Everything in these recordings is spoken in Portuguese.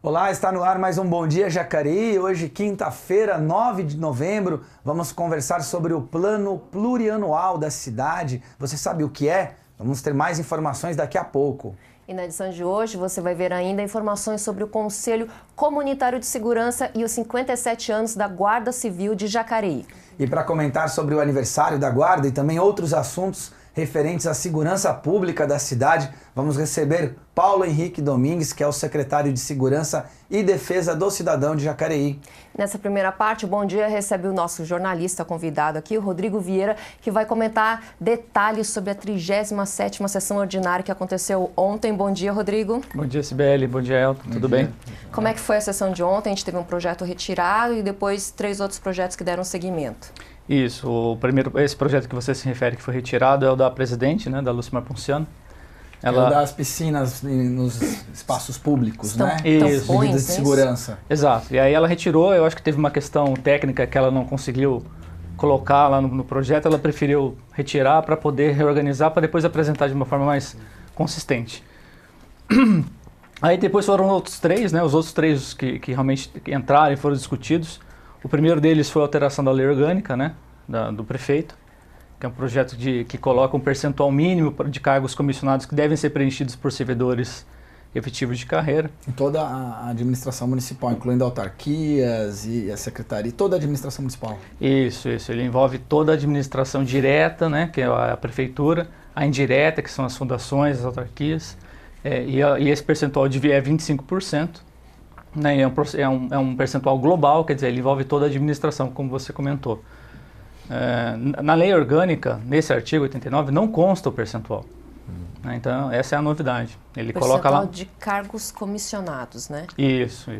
Olá, está no ar mais um Bom Dia Jacareí. Hoje, quinta-feira, 9 de novembro, vamos conversar sobre o plano plurianual da cidade. Você sabe o que é? Vamos ter mais informações daqui a pouco. E na edição de hoje você vai ver ainda informações sobre o Conselho Comunitário de Segurança e os 57 anos da Guarda Civil de Jacareí. E para comentar sobre o aniversário da Guarda e também outros assuntos referentes à segurança pública da cidade, vamos receber Paulo Henrique Domingues, que é o secretário de Segurança e Defesa do Cidadão de Jacareí. Nessa primeira parte, o Bom Dia recebe o nosso jornalista convidado aqui, o Rodrigo Vieira, que vai comentar detalhes sobre a 37ª sessão ordinária que aconteceu ontem. Bom dia, Rodrigo. Bom dia, Sibeli. Bom dia, Elton. Tudo bem? Como é que foi a sessão de ontem? A gente teve um projeto retirado e depois 3 outros projetos que deram seguimento. Isso. Esse projeto que você se refere que foi retirado é o da presidente, né, da Lúcia Ponciano. É o das piscinas nos espaços públicos, né? Isso. Medidas de segurança. Exato. E aí ela retirou, eu acho que teve uma questão técnica que ela não conseguiu colocar lá no projeto, ela preferiu retirar para poder reorganizar, para depois apresentar de uma forma mais consistente. Aí depois foram outros 3, né? Os outros 3 que realmente entraram e foram discutidos. O primeiro deles foi a alteração da lei orgânica, né, do prefeito, que é um projeto que coloca um percentual mínimo de cargos comissionados que devem ser preenchidos por servidores efetivos de carreira. Em toda a administração municipal, incluindo autarquias e a secretaria, toda a administração municipal. Isso. Ele envolve toda a administração direta, né, que é a prefeitura, a indireta, que são as fundações, as autarquias, e esse percentual é 25%. Né, é um percentual global, quer dizer, ele envolve toda a administração, como você comentou. Na lei orgânica, nesse artigo 89, não consta o percentual. Né, então, essa é a novidade. Ele coloca lá de cargos comissionados, né? Isso.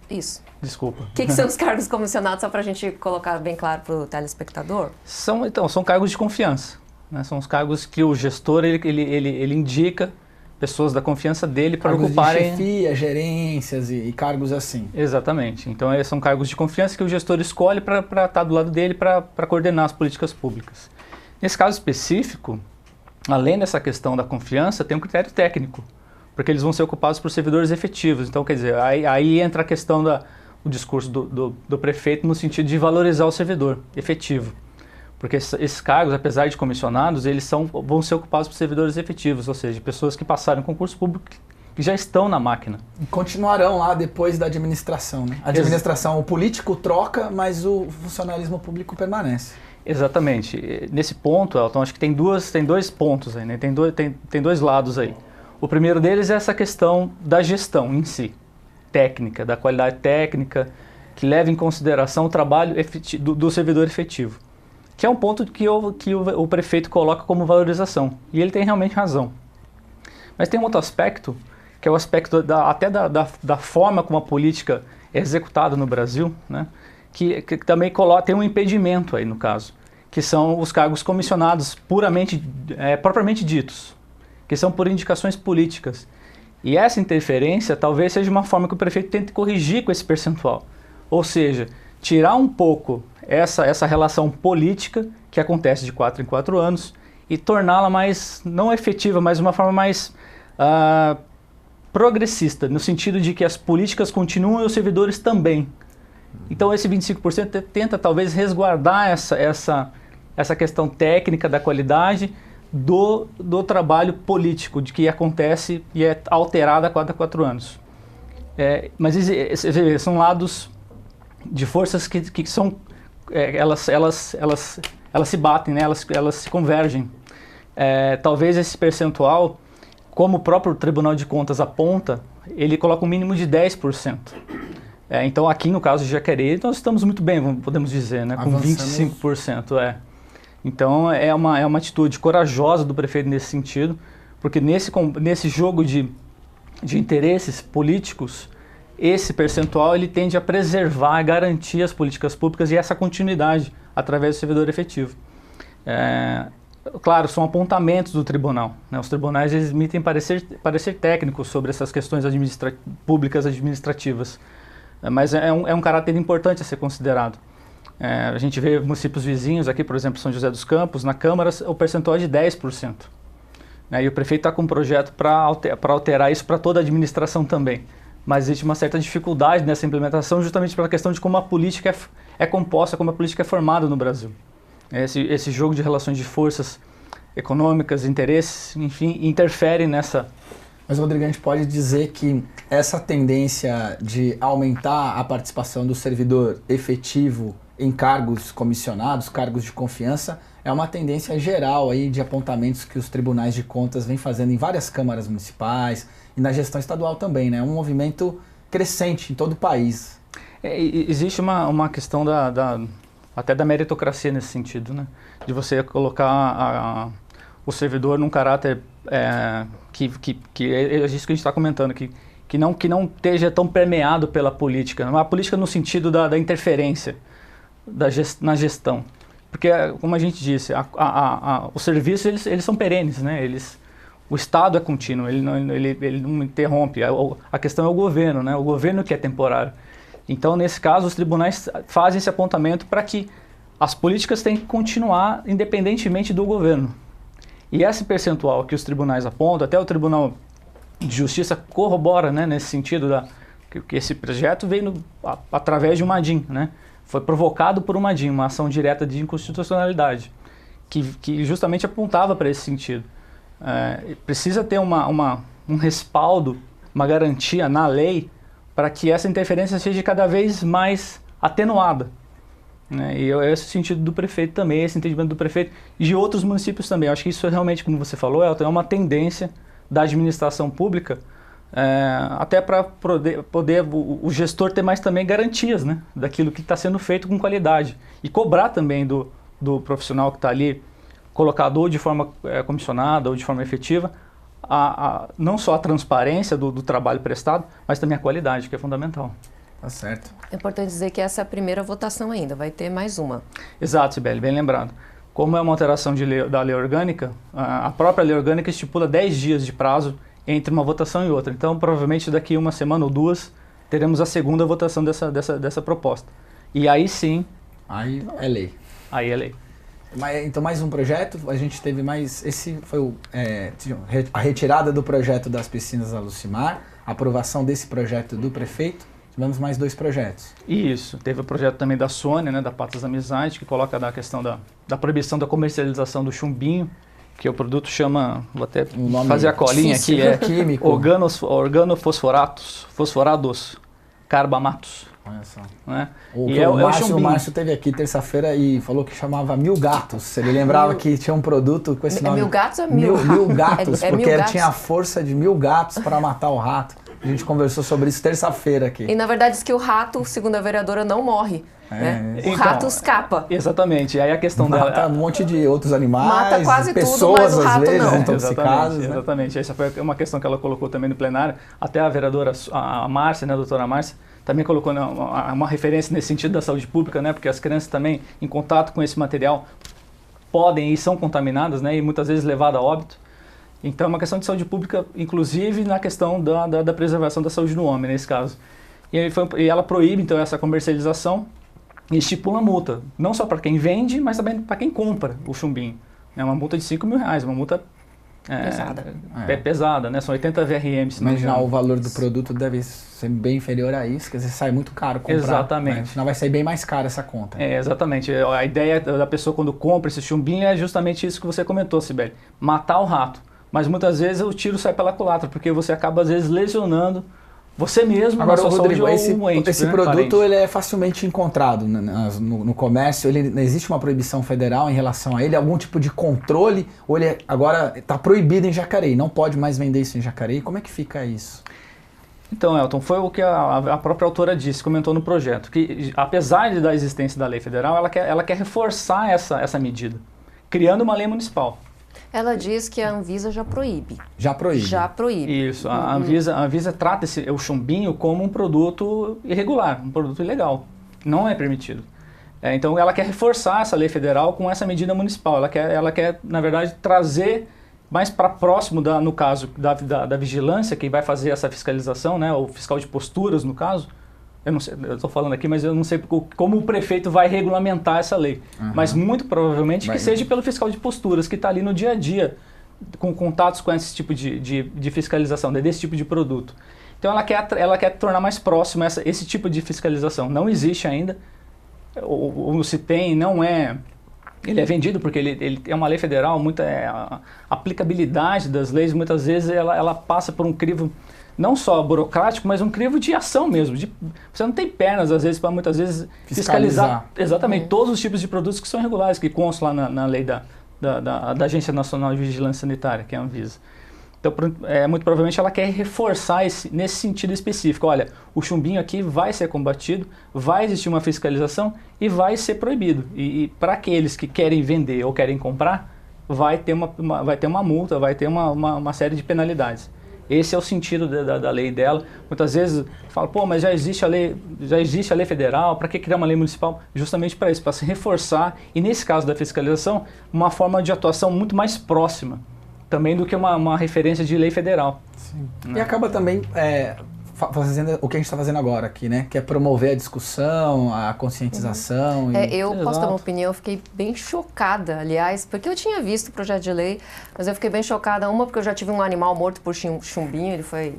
Isso. Desculpa. O que são os cargos comissionados, só para a gente colocar bem claro para o telespectador? São cargos de confiança. Né, são os cargos que o gestor ele indica pessoas da confiança dele para ocuparem... de chefia, gerências e cargos assim. Exatamente. Então, são cargos de confiança que o gestor escolhe para estar do lado dele para coordenar as políticas públicas. Nesse caso específico, além dessa questão da confiança, tem um critério técnico, porque eles vão ser ocupados por servidores efetivos. Então, quer dizer, aí entra a questão do discurso do prefeito no sentido de valorizar o servidor efetivo. Porque esses cargos, apesar de comissionados, eles vão ser ocupados por servidores efetivos, ou seja, pessoas que passaram em concurso público que já estão na máquina. E continuarão lá depois da administração, né? A administração, o político troca, mas o funcionalismo público permanece. Exatamente. Nesse ponto, Elton, acho que tem dois pontos aí, né? Tem dois lados aí. O primeiro deles é essa questão da gestão em si, técnica, da qualidade técnica, que leva em consideração o trabalho do servidor efetivo. Que é um ponto que o prefeito coloca como valorização. E ele tem realmente razão. Mas tem um outro aspecto, que é o aspecto da forma como a política é executada no Brasil, né? que também tem um impedimento aí no caso, que são os cargos comissionados propriamente ditos, que são por indicações políticas. E essa interferência talvez seja uma forma que o prefeito tente corrigir com esse percentual. Ou seja, tirar um pouco essa relação política que acontece de 4 em 4 anos e torná-la mais, não efetiva, mas uma forma mais progressista, no sentido de que as políticas continuam e os servidores também. Então esse 25% tenta talvez resguardar essa questão técnica da qualidade do trabalho político, de que acontece e é alterado a cada 4 anos. Mas são lados de forças que são elas se batem, né? elas se convergem. Talvez esse percentual, como o próprio Tribunal de Contas aponta, ele coloca um mínimo de 10%. Então aqui no caso de Jacareí nós estamos muito bem, podemos dizer, né? Com 25%. Então é uma atitude corajosa do prefeito nesse sentido, porque nesse jogo de interesses políticos, esse percentual ele tende a preservar, a garantir as políticas públicas e essa continuidade através do servidor efetivo. Claro, são apontamentos do tribunal, né? Os tribunais eles emitem parecer técnico sobre essas questões públicas administrativas, mas é um caráter importante a ser considerado. A gente vê municípios vizinhos aqui, por exemplo, São José dos Campos, na Câmara o percentual é de 10%. Né? E o prefeito está com um projeto para alterar isso para toda a administração também. mas existe uma certa dificuldade nessa implementação justamente pela questão de como a política é composta, como a política é formada no Brasil. Esse jogo de relações de forças econômicas, interesses, enfim, interfere nessa... Mas, Rodrigo, a gente pode dizer que essa tendência de aumentar a participação do servidor efetivo em cargos comissionados, cargos de confiança, é uma tendência geral aí de apontamentos que os tribunais de contas vêm fazendo em várias câmaras municipais e na gestão estadual também, né? É um movimento crescente em todo o país. Existe uma questão até da meritocracia nesse sentido, né? De você colocar o servidor num caráter que é isso que a gente está comentando, que não esteja tão permeado pela política, não é a política no sentido da interferência na gestão. Porque, como a gente disse, os serviços eles são perenes, né? O Estado é contínuo, ele não interrompe. A questão é o governo, né? O governo que é temporário. Então, nesse caso, os tribunais fazem esse apontamento para que as políticas têm que continuar independentemente do governo. E esse percentual que os tribunais apontam, até o Tribunal de Justiça corrobora, né, nesse sentido que esse projeto veio através de uma ADIM, né? Foi provocado por uma ADIM, uma ação direta de inconstitucionalidade, que justamente apontava para esse sentido. Precisa ter um respaldo, uma garantia na lei para que essa interferência seja cada vez mais atenuada. Né? E esse é o sentido do prefeito também, esse entendimento do prefeito e de outros municípios também. Eu acho que isso realmente, como você falou, Elton, é uma tendência da administração pública, até para poder o gestor ter mais também garantias, né, daquilo que está sendo feito com qualidade. E cobrar também do profissional que está ali, colocado ou de forma comissionada ou de forma efetiva, não só a transparência do trabalho prestado, mas também a qualidade, que é fundamental. Tá certo. É importante dizer que essa é a primeira votação ainda, vai ter mais uma. Exato, Sibeli, bem lembrado. Como é uma alteração da lei orgânica, a própria lei orgânica estipula 10 dias de prazo entre uma votação e outra. Então, provavelmente daqui uma semana ou duas, teremos a segunda votação dessa proposta. E aí sim... Aí é lei. Aí é lei. Então, mais um projeto, a gente teve mais... Esse foi a retirada do projeto das piscinas da Lucimar, a aprovação desse projeto do prefeito. Tivemos mais 2 projetos. Isso. Teve o projeto também da Sônia, né, da Patas da Amizade, que coloca a questão da proibição da comercialização do chumbinho, que o produto chama, vou até fazer a colinha aqui, químico. Fosforados carbamatos. Olha só. Né? O Márcio esteve aqui terça-feira e falou que chamava Mil Gatos. Ele lembrava que tinha um produto com esse nome. Mil Gatos ou Mil? Mil Gatos, porque ele tinha a força de 1000 gatos para matar o rato. A gente conversou sobre isso terça-feira aqui. E na verdade diz que o rato, segundo a vereadora, não morre. Né? O rato escapa. Exatamente. E aí a questão mata um monte de outros animais, mata quase pessoas tudo, mas o rato às vezes, não. intoxicadas. Né? Exatamente. Essa foi uma questão que ela colocou também no plenário. Até a vereadora, a Márcia, né, a doutora Márcia, também colocou uma referência nesse sentido da saúde pública, né, porque as crianças também, em contato com esse material, podem e são contaminadas, né, e muitas vezes levadas a óbito. Então é uma questão de saúde pública, inclusive na questão da preservação da saúde do homem, nesse caso. E ela proíbe, então, essa comercialização e estipula multa, não só para quem vende, mas também para quem compra o chumbinho. É uma multa de R$5.000, uma multa pesada, né? São 80 VRM. Imaginar o valor do produto deve ser bem inferior a isso, quer dizer, sai muito caro comprar. Exatamente. Né? Senão vai sair bem mais caro essa conta. Exatamente. A ideia da pessoa quando compra esse chumbinho é justamente isso que você comentou, Sibeli, matar o rato. Mas muitas vezes o tiro sai pela culatra, porque você acaba às vezes lesionando você mesmo. Agora, na sua Rodrigo, saúde, esse produto ele é facilmente encontrado no comércio. Existe uma proibição federal em relação a ele? Algum tipo de controle? Ou ele agora está proibido em Jacareí? Não pode mais vender isso em Jacareí? Como é que fica isso? Então, Elton, foi o que a própria autora disse, comentou no projeto, que apesar da existência da lei federal, ela quer reforçar essa medida, criando uma lei municipal. Ela diz que a Anvisa já proíbe. Já proíbe. Já proíbe. Isso. A Anvisa trata o chumbinho como um produto irregular, um produto ilegal. Não é permitido. Então, ela quer reforçar essa lei federal com essa medida municipal. Ela quer na verdade, trazer mais para próximo, no caso, da vigilância, quem vai fazer essa fiscalização, né, o fiscal de posturas, no caso. Eu não sei, eu estou falando aqui, mas eu não sei como o prefeito vai regulamentar essa lei. Mas muito provavelmente que seja pelo fiscal de posturas, que está ali no dia a dia com contatos com esse tipo de fiscalização, desse tipo de produto. Então ela quer tornar mais próximo esse tipo de fiscalização. Não existe ainda, ou se tem, não é... Ele é vendido porque ele é uma lei federal, a aplicabilidade das leis, muitas vezes ela passa por um crivo não só burocrático, mas um crivo de ação mesmo. Você não tem pernas, às vezes, para muitas vezes fiscalizar exatamente todos os tipos de produtos que são regulares, que constam lá na lei da Agência Nacional de Vigilância Sanitária, que é a Anvisa. Então, muito provavelmente ela quer reforçar nesse sentido específico. Olha, o chumbinho aqui vai ser combatido, vai existir uma fiscalização e vai ser proibido. E para aqueles que querem vender ou querem comprar, vai ter uma multa, vai ter uma série de penalidades. Esse é o sentido da lei dela. Muitas vezes fala, pô, mas já existe a lei federal, para que criar uma lei municipal? Justamente para isso, para se reforçar, e nesse caso da fiscalização, uma forma de atuação muito mais próxima, também do que uma referência de lei federal. Sim. E acaba também fazendo o que a gente está fazendo agora aqui, né? Que é promover a discussão, a conscientização. Eu posso dar uma opinião, eu fiquei bem chocada, aliás, porque eu tinha visto o projeto de lei, mas eu fiquei bem chocada, porque eu já tive um animal morto por chumbinho, ele foi...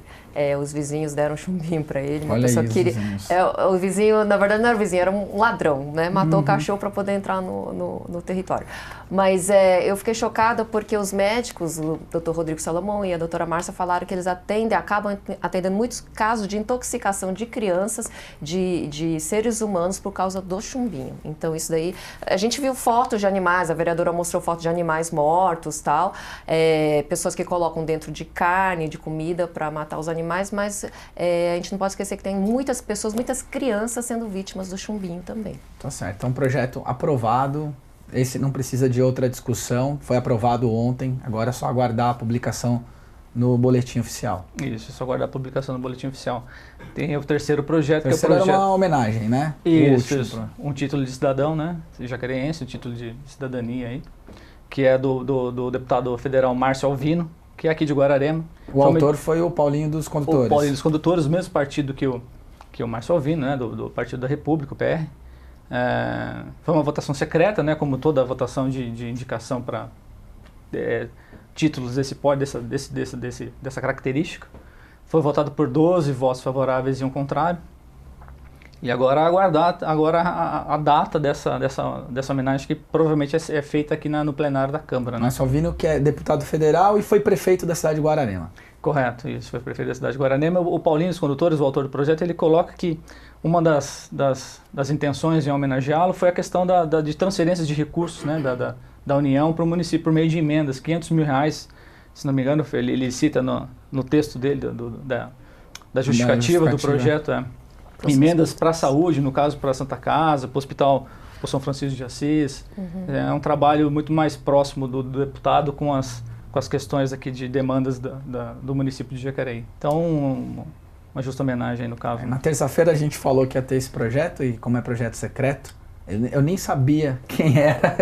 os vizinhos deram chumbinho para ele. Olha aí, o vizinho, na verdade não era o vizinho, era um ladrão, né? Matou o cachorro para poder entrar no território. Mas eu fiquei chocada porque os médicos, o Dr. Rodrigo Salomão e a doutora Márcia, falaram que eles acabam atendendo muitos casos de intoxicação de crianças, de seres humanos por causa do chumbinho. Então isso daí, a gente viu fotos de animais, a vereadora mostrou fotos de animais mortos, tal, pessoas que colocam dentro de carne, de comida para matar os animais, mas a gente não pode esquecer que tem muitas pessoas, muitas crianças sendo vítimas do chumbinho também. Tá certo. Então, projeto aprovado. Esse não precisa de outra discussão. Foi aprovado ontem. Agora é só aguardar a publicação no boletim oficial. Isso, é só aguardar a publicação no boletim oficial. Tem o terceiro projeto, que é o projeto... projeto... uma homenagem, né? Isso. Um título de cidadão, né? Jacareense, um título de cidadania aí. Que é do deputado federal Márcio Alvino, que é aqui de Guararema. O autor foi o Paulinho dos Condutores. O Paulinho dos Condutores, o mesmo partido que o Márcio Alvino, né, do Partido da República, o PR. Foi uma votação secreta, né, como toda a votação de indicação para títulos dessa característica. Foi votado por 12 votos favoráveis e um contrário. E agora aguardar a data dessa homenagem, que provavelmente é feita aqui no plenário da Câmara. Né? Márcio Alvino, que é deputado federal e foi prefeito da cidade de Guararema. Correto, isso, foi prefeito da cidade de Guararema. O Paulinho dos Condutores, o autor do projeto, ele coloca que uma das intenções em homenageá-lo foi a questão de transferência de recursos, né, da União para o município por meio de emendas, R$500 mil, se não me engano, ele cita no texto dele, da justificativa do projeto, emendas para a saúde, no caso para a Santa Casa, para o Hospital São Francisco de Assis. É um trabalho muito mais próximo do deputado com as questões aqui de demandas do município de Jacareí. Então, uma justa homenagem aí no caso. Na terça-feira a gente falou que ia ter esse projeto, e como é projeto secreto, eu nem sabia quem era,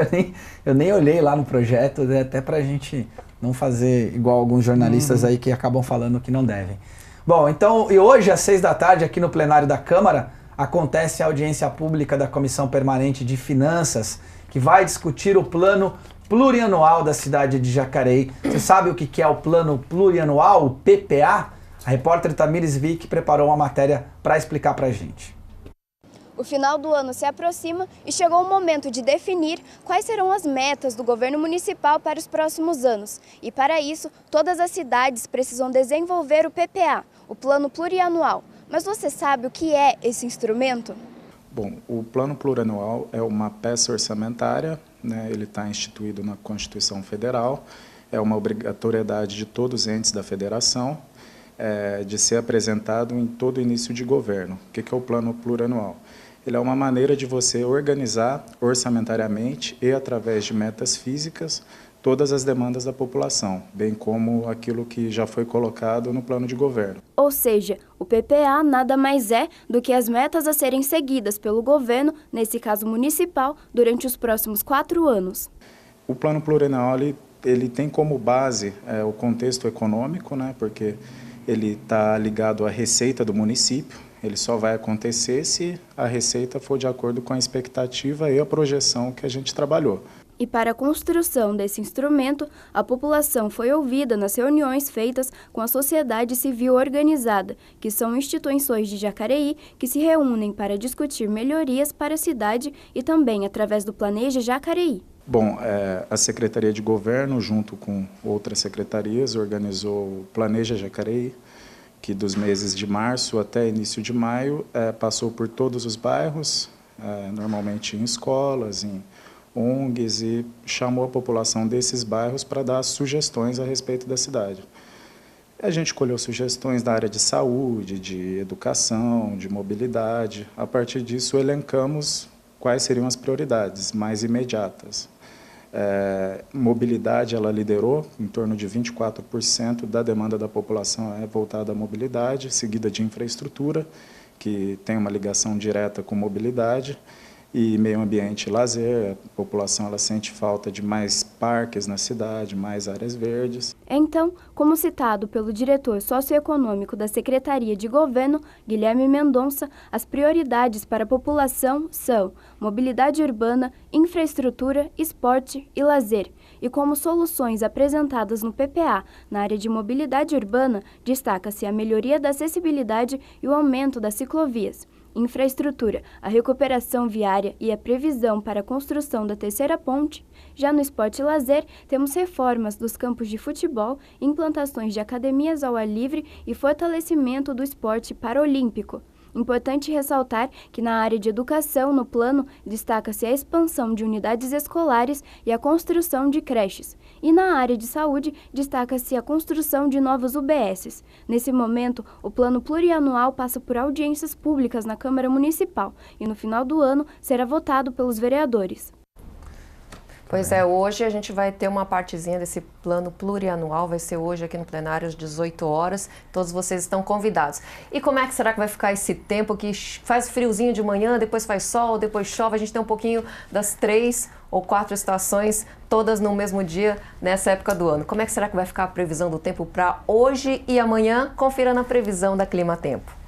eu nem olhei lá no projeto, até para a gente não fazer igual alguns jornalistas aí que acabam falando que não devem. Bom, então, e hoje às 6 da tarde aqui no plenário da Câmara acontece a audiência pública da Comissão Permanente de Finanças, que vai discutir o plano plurianual da cidade de Jacareí. Você sabe o que é o plano plurianual, o PPA? A repórter Tamires Vick preparou uma matéria para explicar para a gente. O final do ano se aproxima e chegou o momento de definir quais serão as metas do governo municipal para os próximos anos. E para isso, todas as cidades precisam desenvolver o PPA, o Plano Plurianual. Mas você sabe o que é esse instrumento? Bom, o Plano Plurianual é uma peça orçamentária, né? Ele está instituído na Constituição Federal, é uma obrigatoriedade de todos os entes da federação, de ser apresentado em todo início de governo. O que é o Plano Plurianual? Ele é uma maneira de você organizar orçamentariamente e através de metas físicas todas as demandas da população, bem como aquilo que já foi colocado no plano de governo. Ou seja, o PPA nada mais é do que as metas a serem seguidas pelo governo, nesse caso municipal, durante os próximos 4 anos. O Plano Plurianual ele tem como base o contexto econômico, né, porque ele está ligado à receita do município. Ele só vai acontecer se a receita for de acordo com a expectativa e a projeção que a gente trabalhou. E para a construção desse instrumento, a população foi ouvida nas reuniões feitas com a sociedade civil organizada, que são instituições de Jacareí que se reúnem para discutir melhorias para a cidade e também através do Planeja Jacareí. Bom, a Secretaria de Governo, junto com outras secretarias, organizou o Planeja Jacareí, que dos meses de março até início de maio passou por todos os bairros, normalmente em escolas, em ONGs, e chamou a população desses bairros para dar sugestões a respeito da cidade. A gente colheu sugestões da área de saúde, de educação, de mobilidade. A partir disso, elencamos quais seriam as prioridades mais imediatas. Mobilidade, ela liderou, em torno de 24% da demanda da população é voltada à mobilidade, seguida de infraestrutura, que tem uma ligação direta com mobilidade, e meio ambiente e lazer. A população ela sente falta de mais parques na cidade, mais áreas verdes. Então, como citado pelo diretor socioeconômico da Secretaria de Governo, Guilherme Mendonça, as prioridades para a população são mobilidade urbana, infraestrutura, esporte e lazer. E como soluções apresentadas no PPA na área de mobilidade urbana, destaca-se a melhoria da acessibilidade e o aumento das ciclovias. Infraestrutura, a recuperação viária e a previsão para a construção da terceira ponte. Já no esporte e lazer, temos reformas dos campos de futebol, implantações de academias ao ar livre e fortalecimento do esporte paralímpico. Importante ressaltar que na área de educação, no plano, destaca-se a expansão de unidades escolares e a construção de creches. E na área de saúde, destaca-se a construção de novos UBSs. Nesse momento, o plano plurianual passa por audiências públicas na Câmara Municipal e no final do ano será votado pelos vereadores. Pois é, hoje a gente vai ter uma partezinha desse plano plurianual, vai ser hoje aqui no plenário às 18 horas, todos vocês estão convidados. E como é que será que vai ficar esse tempo que faz friozinho de manhã, depois faz sol, depois chove, a gente tem um pouquinho das 3 ou 4 estações, todas no mesmo dia, nessa época do ano. Como é que será que vai ficar a previsão do tempo para hoje e amanhã? Confira na previsão da Clima Tempo.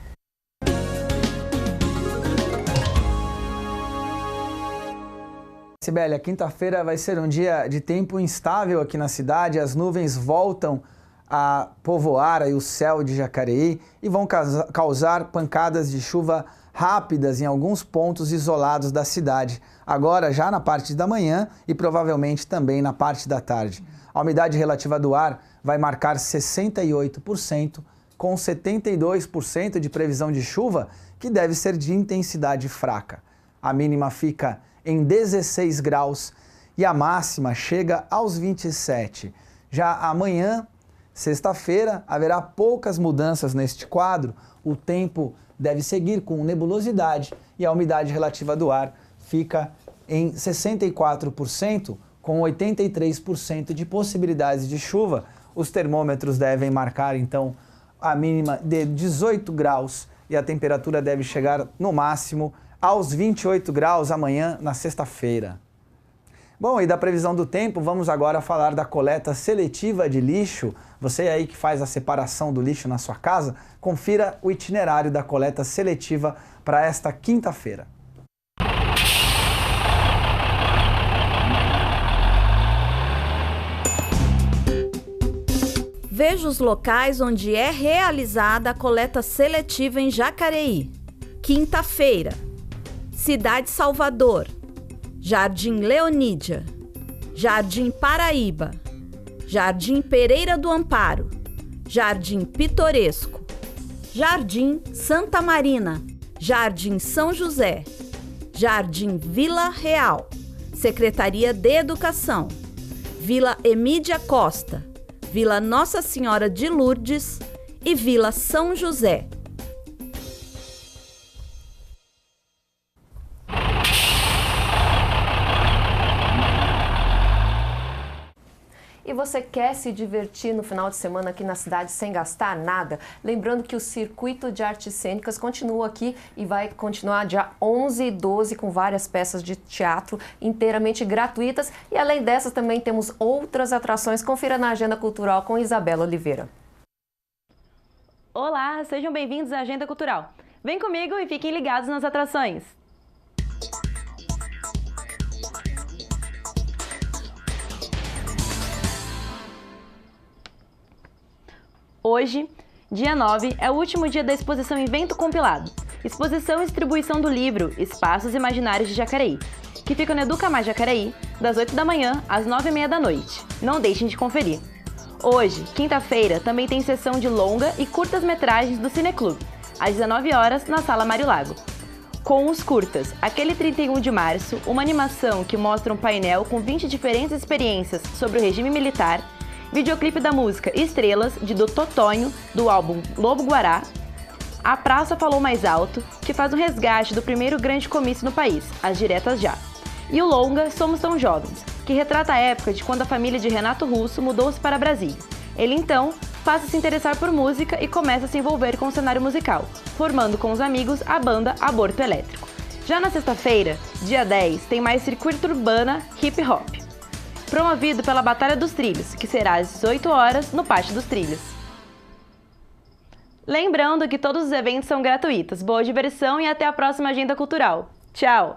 Sibeli, a quinta-feira vai ser um dia de tempo instável aqui na cidade. As nuvens voltam a povoar aí o céu de Jacareí e vão causar pancadas de chuva rápidas em alguns pontos isolados da cidade. Agora já na parte da manhã e provavelmente também na parte da tarde. A umidade relativa do ar vai marcar 68%, com 72% de previsão de chuva, que deve ser de intensidade fraca. A mínima fica em 16 graus e a máxima chega aos 27. Já amanhã, sexta-feira, haverá poucas mudanças neste quadro. O tempo deve seguir com nebulosidade e a umidade relativa do ar fica em 64%, com 83% de possibilidades de chuva. Os termômetros devem marcar, então, a mínima de 18 graus e a temperatura deve chegar, no máximo, aos 28 graus amanhã, na sexta-feira. Bom, e da previsão do tempo, vamos agora falar da coleta seletiva de lixo. Você aí que faz a separação do lixo na sua casa, confira o itinerário da coleta seletiva para esta quinta-feira. Veja os locais onde é realizada a coleta seletiva em Jacareí. Quinta-feira, Cidade Salvador, Jardim Leonídia, Jardim Paraíba, Jardim Pereira do Amparo, Jardim Pitoresco, Jardim Santa Marina, Jardim São José, Jardim Vila Real, Secretaria de Educação, Vila Emídia Costa, Vila Nossa Senhora de Lourdes e Vila São José. E você quer se divertir no final de semana aqui na cidade sem gastar nada? Lembrando que o Circuito de Artes Cênicas continua aqui e vai continuar dia 11 e 12 com várias peças de teatro inteiramente gratuitas. E além dessas também temos outras atrações. Confira na Agenda Cultural com Isabela Oliveira. Olá, sejam bem-vindos à Agenda Cultural. Vem comigo e fiquem ligados nas atrações. Hoje, dia 9, é o último dia da exposição Invento Compilado, exposição e distribuição do livro Espaços Imaginários de Jacareí, que fica no Educa Mais Jacareí, das 8 da manhã às 9h30 da noite. Não deixem de conferir. Hoje, quinta-feira, também tem sessão de longa e curtas-metragens do Cineclube, às 19 horas, na Sala Mário Lago. Com os curtas, Aquele 31 de Março, uma animação que mostra um painel com 20 diferentes experiências sobre o regime militar, videoclipe da música Estrelas, de Dr. Tonho, do álbum Lobo Guará, A Praça Falou Mais Alto, que faz um resgate do primeiro grande comício no país, As Diretas Já, e o longa Somos Tão Jovens, que retrata a época de quando a família de Renato Russo mudou-se para Brasília. Ele então passa a se interessar por música e começa a se envolver com o cenário musical, formando com os amigos a banda Aborto Elétrico. Já na sexta-feira, dia 10, tem mais circuito urbana hip hop, promovido pela Batalha dos Trilhos, que será às 18 horas no Pátio dos Trilhos. Lembrando que todos os eventos são gratuitos. Boa diversão e até a próxima Agenda Cultural. Tchau!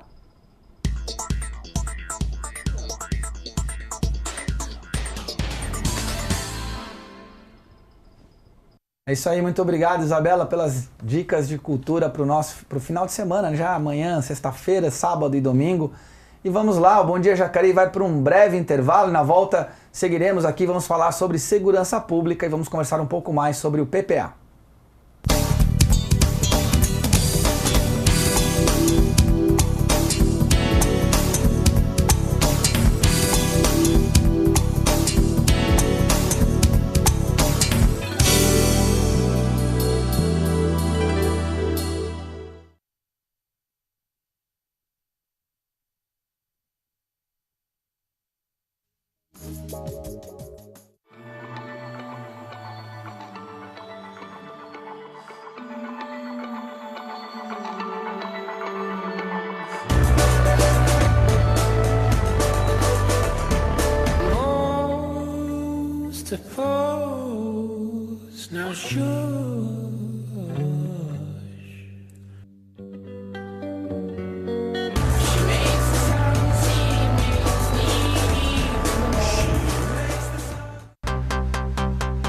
É isso aí, muito obrigado, Isabela, pelas dicas de cultura para o final de semana, já amanhã, sexta-feira, sábado e domingo. E vamos lá, o Bom Dia Jacareí vai para um breve intervalo e na volta seguiremos aqui, vamos falar sobre segurança pública e vamos conversar um pouco mais sobre o PPA. Suppose now sure.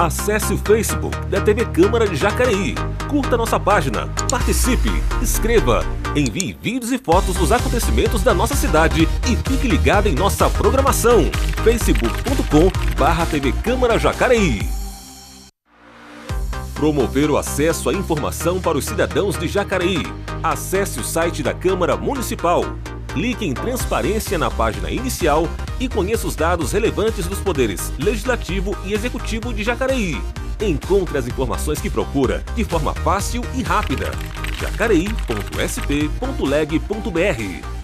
Acesse o Facebook da TV Câmara de Jacareí. Curta nossa página, participe, escreva, envie vídeos e fotos dos acontecimentos da nossa cidade e fique ligado em nossa programação. facebook.com/TV Câmara Jacareí. Promover o acesso à informação para os cidadãos de Jacareí. Acesse o site da Câmara Municipal. Clique em Transparência na página inicial e conheça os dados relevantes dos poderes Legislativo e Executivo de Jacareí. Encontre as informações que procura de forma fácil e rápida. jacareí.sp.leg.br.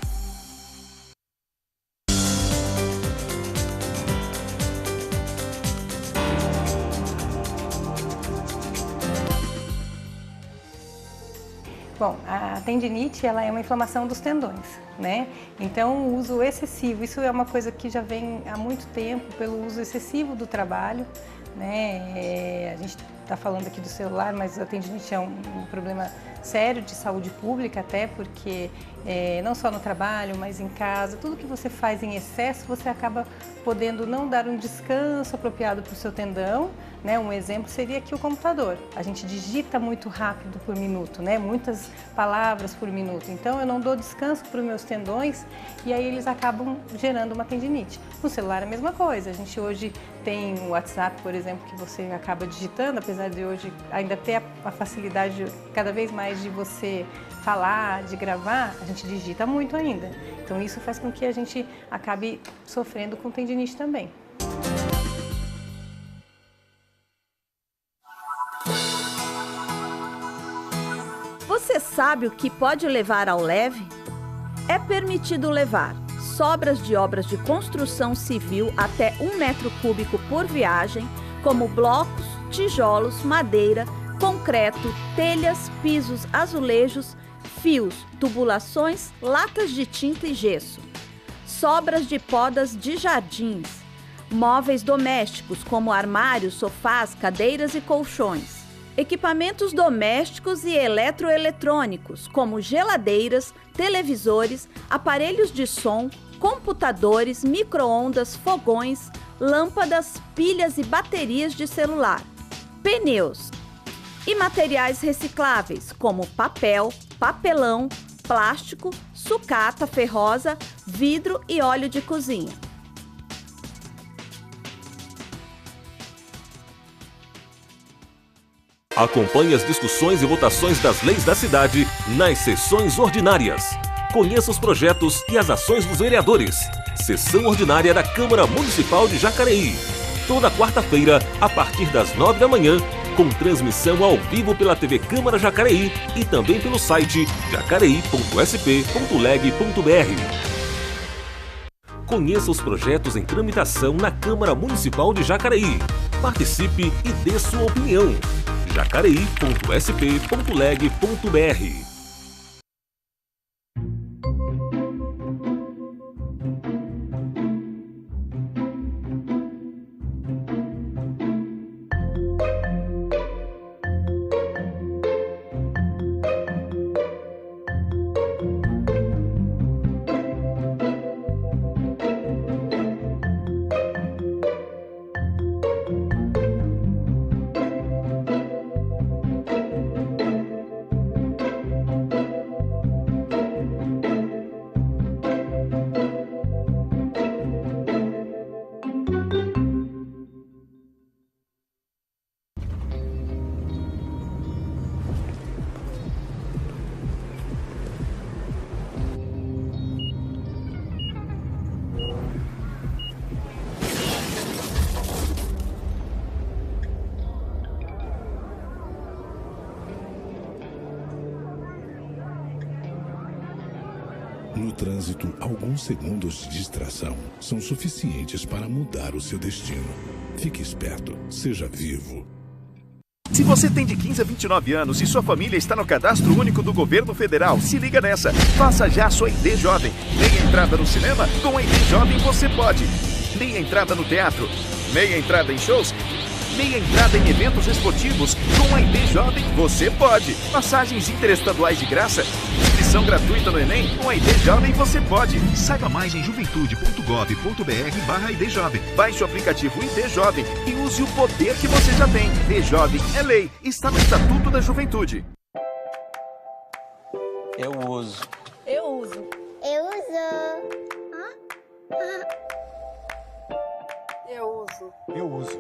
Bom, a tendinite ela é uma inflamação dos tendões, né? Então, o uso excessivo, isso é uma coisa que já vem há muito tempo pelo uso excessivo do trabalho, né? A gente está falando aqui do celular, mas a tendinite é um problema sério de saúde pública até, porque não só no trabalho, mas em casa, tudo que você faz em excesso, você acaba podendo não dar um descanso apropriado para o seu tendão, né? Um exemplo seria aqui o computador. A gente digita muito rápido por minuto, né? Muitas palavras por minuto. Então eu não dou descanso para os meus tendões e aí eles acabam gerando uma tendinite. No celular é a mesma coisa. A gente hoje tem o WhatsApp, por exemplo, que você acaba digitando, apesar de hoje ainda ter a facilidade cada vez mais de você falar, de gravar, a gente digita muito ainda. Então isso faz com que a gente acabe sofrendo com tendinite também. Você sabe o que pode levar ao leve? É permitido levar sobras de obras de construção civil até 1 metro cúbico por viagem, como blocos, tijolos, madeira, concreto, telhas, pisos, azulejos, fios, tubulações, latas de tinta e gesso, sobras de podas de jardins, móveis domésticos como armários, sofás, cadeiras e colchões, equipamentos domésticos e eletroeletrônicos como geladeiras, televisores, aparelhos de som, computadores, micro-ondas, fogões, lâmpadas, pilhas e baterias de celular. pneus e materiais recicláveis como papel, papelão, plástico, sucata ferrosa, vidro e óleo de cozinha. Acompanhe as discussões e votações das leis da cidade nas sessões ordinárias. Conheça os projetos e as ações dos vereadores. Sessão ordinária da Câmara Municipal de Jacareí. Toda quarta-feira, a partir das 9 da manhã, com transmissão ao vivo pela TV Câmara Jacareí e também pelo site jacareí.sp.leg.br. Conheça os projetos em tramitação na Câmara Municipal de Jacareí. Participe e dê sua opinião. jacareí.sp.leg.br. No trânsito, alguns segundos de distração são suficientes para mudar o seu destino. Fique esperto, seja vivo. Se você tem de 15 a 29 anos e sua família está no Cadastro Único do Governo Federal, se liga nessa. Faça já sua ID Jovem. Meia entrada no cinema? Com a ID Jovem você pode. Meia entrada no teatro? Meia entrada em shows? Meia entrada em eventos esportivos? Com a ID Jovem você pode. Passagens interestaduais de graça? Inscrição gratuita no Enem? Com a ID Jovem você pode. Saiba mais em juventude.gov.br/ID Jovem. Baixe o aplicativo ID Jovem e use o poder que você já tem. ID Jovem é lei. Está no Estatuto da Juventude. Eu uso. Eu uso. Eu uso. Eu uso. Eu uso. Eu uso.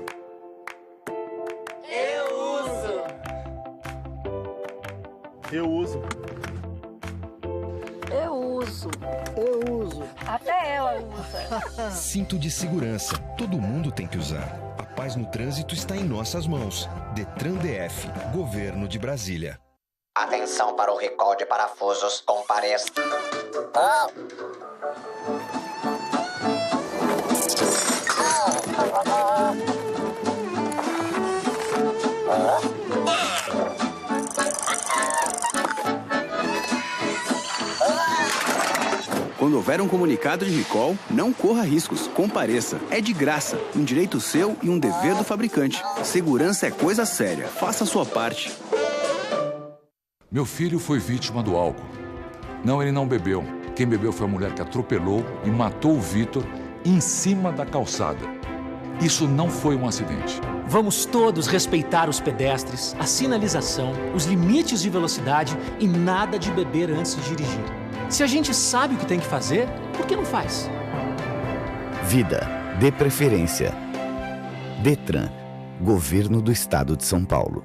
Eu uso. Eu uso. Eu uso. Até ela usa. Cinto de segurança. Todo mundo tem que usar. A paz no trânsito está em nossas mãos. Detran DF, Governo de Brasília. Atenção para o recall de parafusos. Compareça. Quando houver um comunicado de recall, não corra riscos, compareça. É de graça, um direito seu e um dever do fabricante. Segurança é coisa séria, faça a sua parte. Meu filho foi vítima do álcool. Não, ele não bebeu. Quem bebeu foi a mulher que atropelou e matou o Vitor em cima da calçada. Isso não foi um acidente. Vamos todos respeitar os pedestres, a sinalização, os limites de velocidade e nada de beber antes de dirigir. Se a gente sabe o que tem que fazer, por que não faz? Vida, dê preferência. Detran, Governo do Estado de São Paulo.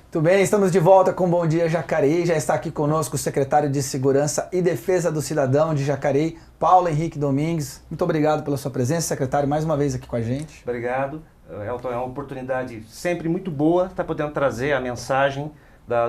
Muito bem, estamos de volta com Bom Dia Jacareí. Já está aqui conosco o secretário de Segurança e Defesa do Cidadão de Jacareí, Paulo Henrique Domingues. Muito obrigado pela sua presença, secretário, mais uma vez aqui com a gente. Obrigado, Elton. É uma oportunidade sempre muito boa estar podendo trazer a mensagem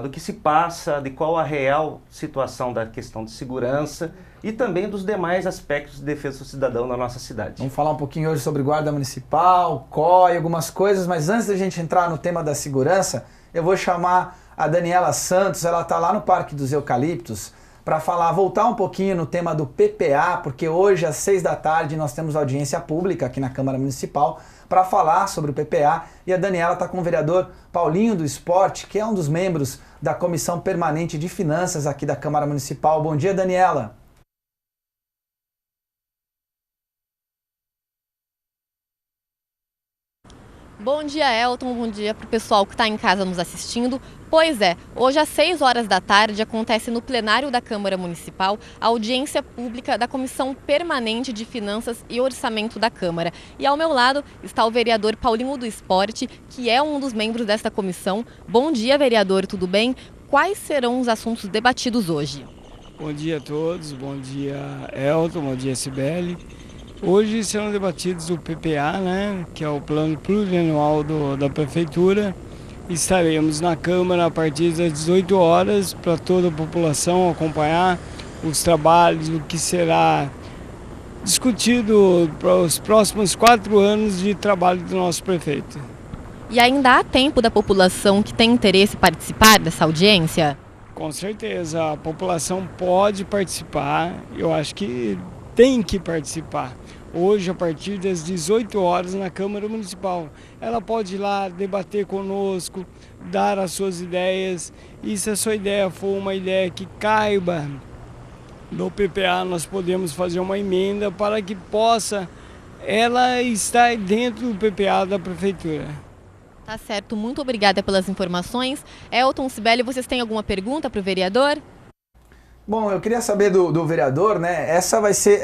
do que se passa, de qual a real situação da questão de segurança e também dos demais aspectos de defesa do cidadão na nossa cidade. Vamos falar um pouquinho hoje sobre Guarda Municipal, COI, algumas coisas, mas antes da gente entrar no tema da segurança, eu vou chamar a Daniela Santos, ela está lá no Parque dos Eucaliptos, para voltar um pouquinho no tema do PPA, porque hoje às 6 da tarde nós temos audiência pública aqui na Câmara Municipal para falar sobre o PPA, e a Daniela está com o vereador Paulinho do Esporte, que é um dos membros da Comissão Permanente de Finanças aqui da Câmara Municipal. Bom dia, Daniela. Bom dia, Elton, bom dia para o pessoal que está em casa nos assistindo. Pois é, hoje às 6 horas da tarde acontece no plenário da Câmara Municipal a audiência pública da Comissão Permanente de Finanças e Orçamento da Câmara. E ao meu lado está o vereador Paulinho do Esporte, que é um dos membros desta comissão. Bom dia, vereador, tudo bem? Quais serão os assuntos debatidos hoje? Bom dia a todos, bom dia, Elton, bom dia, Cibele. Hoje serão debatidos o PPA, né, que é o plano plurianual da Prefeitura. Estaremos na Câmara a partir das 18 horas para toda a população acompanhar os trabalhos, o que será discutido para os próximos 4 anos de trabalho do nosso prefeito. E ainda há tempo da população que tem interesse em participar dessa audiência? Com certeza, a população pode participar, eu acho que tem que participar. Hoje, a partir das 18 horas na Câmara Municipal. Ela pode ir lá debater conosco, dar as suas ideias. E se a sua ideia for uma ideia que caiba no PPA, nós podemos fazer uma emenda para que possa ela estar dentro do PPA da Prefeitura. Tá certo, muito obrigada pelas informações. Elton, Cibele, vocês têm alguma pergunta para o vereador? Bom, eu queria saber do vereador, né? Essa vai ser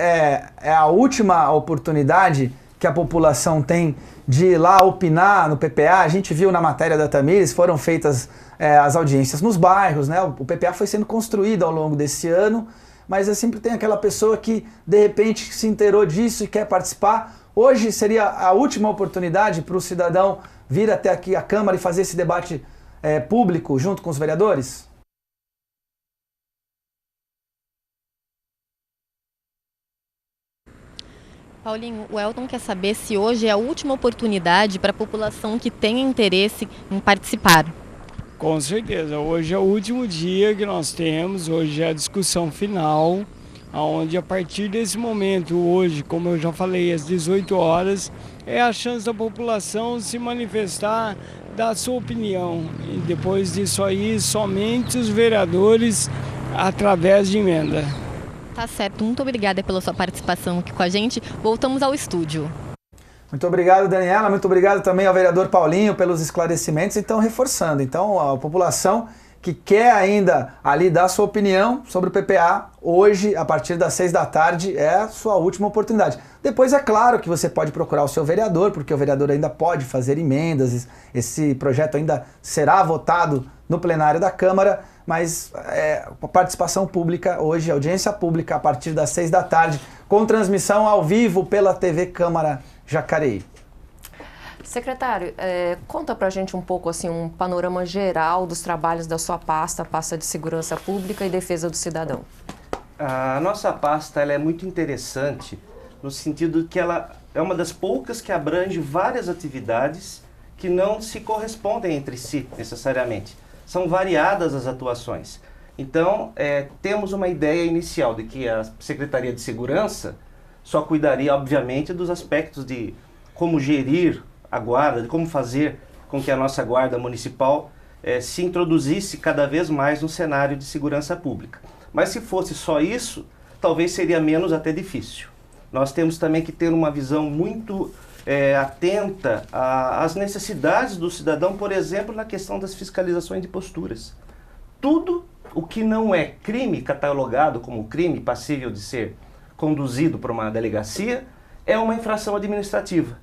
a última oportunidade que a população tem de ir lá opinar no PPA. A gente viu na matéria da Tamires, foram feitas as audiências nos bairros, né? O PPA foi sendo construído ao longo desse ano, mas sempre tem aquela pessoa que de repente se inteirou disso e quer participar. Hoje seria a última oportunidade para o cidadão vir até aqui à Câmara e fazer esse debate público junto com os vereadores? Paulinho, o Elton quer saber se hoje é a última oportunidade para a população que tem interesse em participar. Com certeza, hoje é o último dia que nós temos, hoje é a discussão final, onde a partir desse momento, hoje, como eu já falei, às 18 horas, é a chance da população se manifestar, dar sua opinião. E depois disso aí, somente os vereadores através de emenda. Tá certo, muito obrigada pela sua participação aqui com a gente. Voltamos ao estúdio. Muito obrigado, Daniela. Muito obrigado também ao vereador Paulinho pelos esclarecimentos. Então, reforçando, a população que quer ainda ali dar sua opinião sobre o PPA, hoje, a partir das 6 da tarde, é a sua última oportunidade. Depois, é claro que você pode procurar o seu vereador, porque o vereador ainda pode fazer emendas, esse projeto ainda será votado no plenário da Câmara, mas a participação pública hoje, audiência pública, a partir das 6 da tarde, com transmissão ao vivo pela TV Câmara Jacareí. Secretário, conta pra gente um pouco assim, um panorama geral dos trabalhos da sua pasta, a pasta de Segurança Pública e Defesa do Cidadão. A nossa pasta ela é muito interessante no sentido que ela é uma das poucas que abrange várias atividades que não se correspondem entre si necessariamente. São variadas as atuações. Então, temos uma ideia inicial de que a Secretaria de Segurança só cuidaria, obviamente, dos aspectos de como gerir a guarda, de como fazer com que a nossa guarda municipal se introduzisse cada vez mais no cenário de segurança pública. Mas se fosse só isso, talvez seria menos até difícil. Nós temos também que ter uma visão muito atenta às necessidades do cidadão, por exemplo, na questão das fiscalizações de posturas. Tudo o que não é crime catalogado como crime passível de ser conduzido para uma delegacia é uma infração administrativa.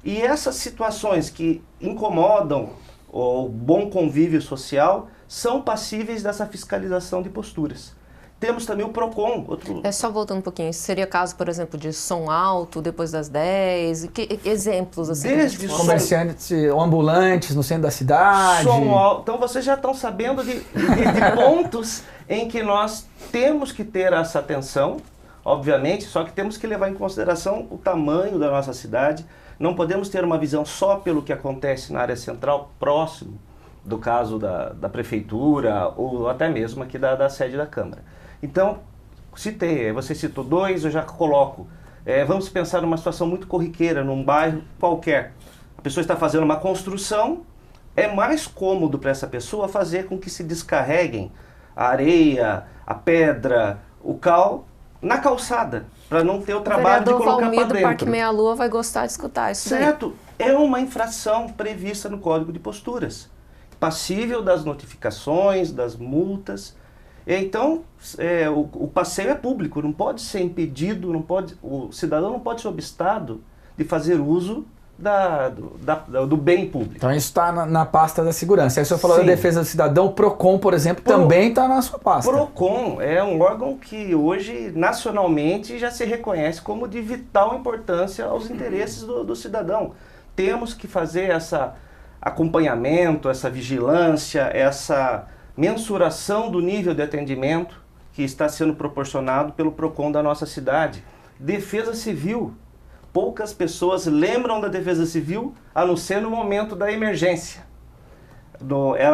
E essas situações que incomodam o bom convívio social, são passíveis dessa fiscalização de posturas. Temos também o PROCON. Só voltando um pouquinho, seria caso, por exemplo, de som alto depois das 10? Exemplos assim? Desde comerciantes ou ambulantes no centro da cidade. Som alto. Então vocês já estão sabendo de pontos em que nós temos que ter essa atenção, obviamente, só que temos que levar em consideração o tamanho da nossa cidade. Não podemos ter uma visão só pelo que acontece na área central, próximo do caso da prefeitura ou até mesmo aqui da sede da Câmara. Então, você citou 2, eu já coloco. Vamos pensar numa situação muito corriqueira, num bairro qualquer. A pessoa está fazendo uma construção, é mais cômodo para essa pessoa fazer com que se descarreguem a areia, a pedra, o cal na calçada, para não ter o trabalho de colocar para dentro. O vereador Valmir do Parque Meia Lua vai gostar de escutar isso. Certo, é uma infração prevista no Código de Posturas, passível das notificações, das multas. Então, o passeio é público, não pode ser impedido, o cidadão não pode ser obstado de fazer uso do bem público. Então isso está na pasta da segurança. Aí o senhor falou da defesa do cidadão, o PROCON, por exemplo, também está na sua pasta. O PROCON é um órgão que hoje, nacionalmente, já se reconhece como de vital importância aos interesses do cidadão. Temos que fazer esse acompanhamento, essa vigilância, essa mensuração do nível de atendimento que está sendo proporcionado pelo PROCON da nossa cidade. Defesa Civil. Poucas pessoas lembram da Defesa Civil, a não ser no momento da emergência.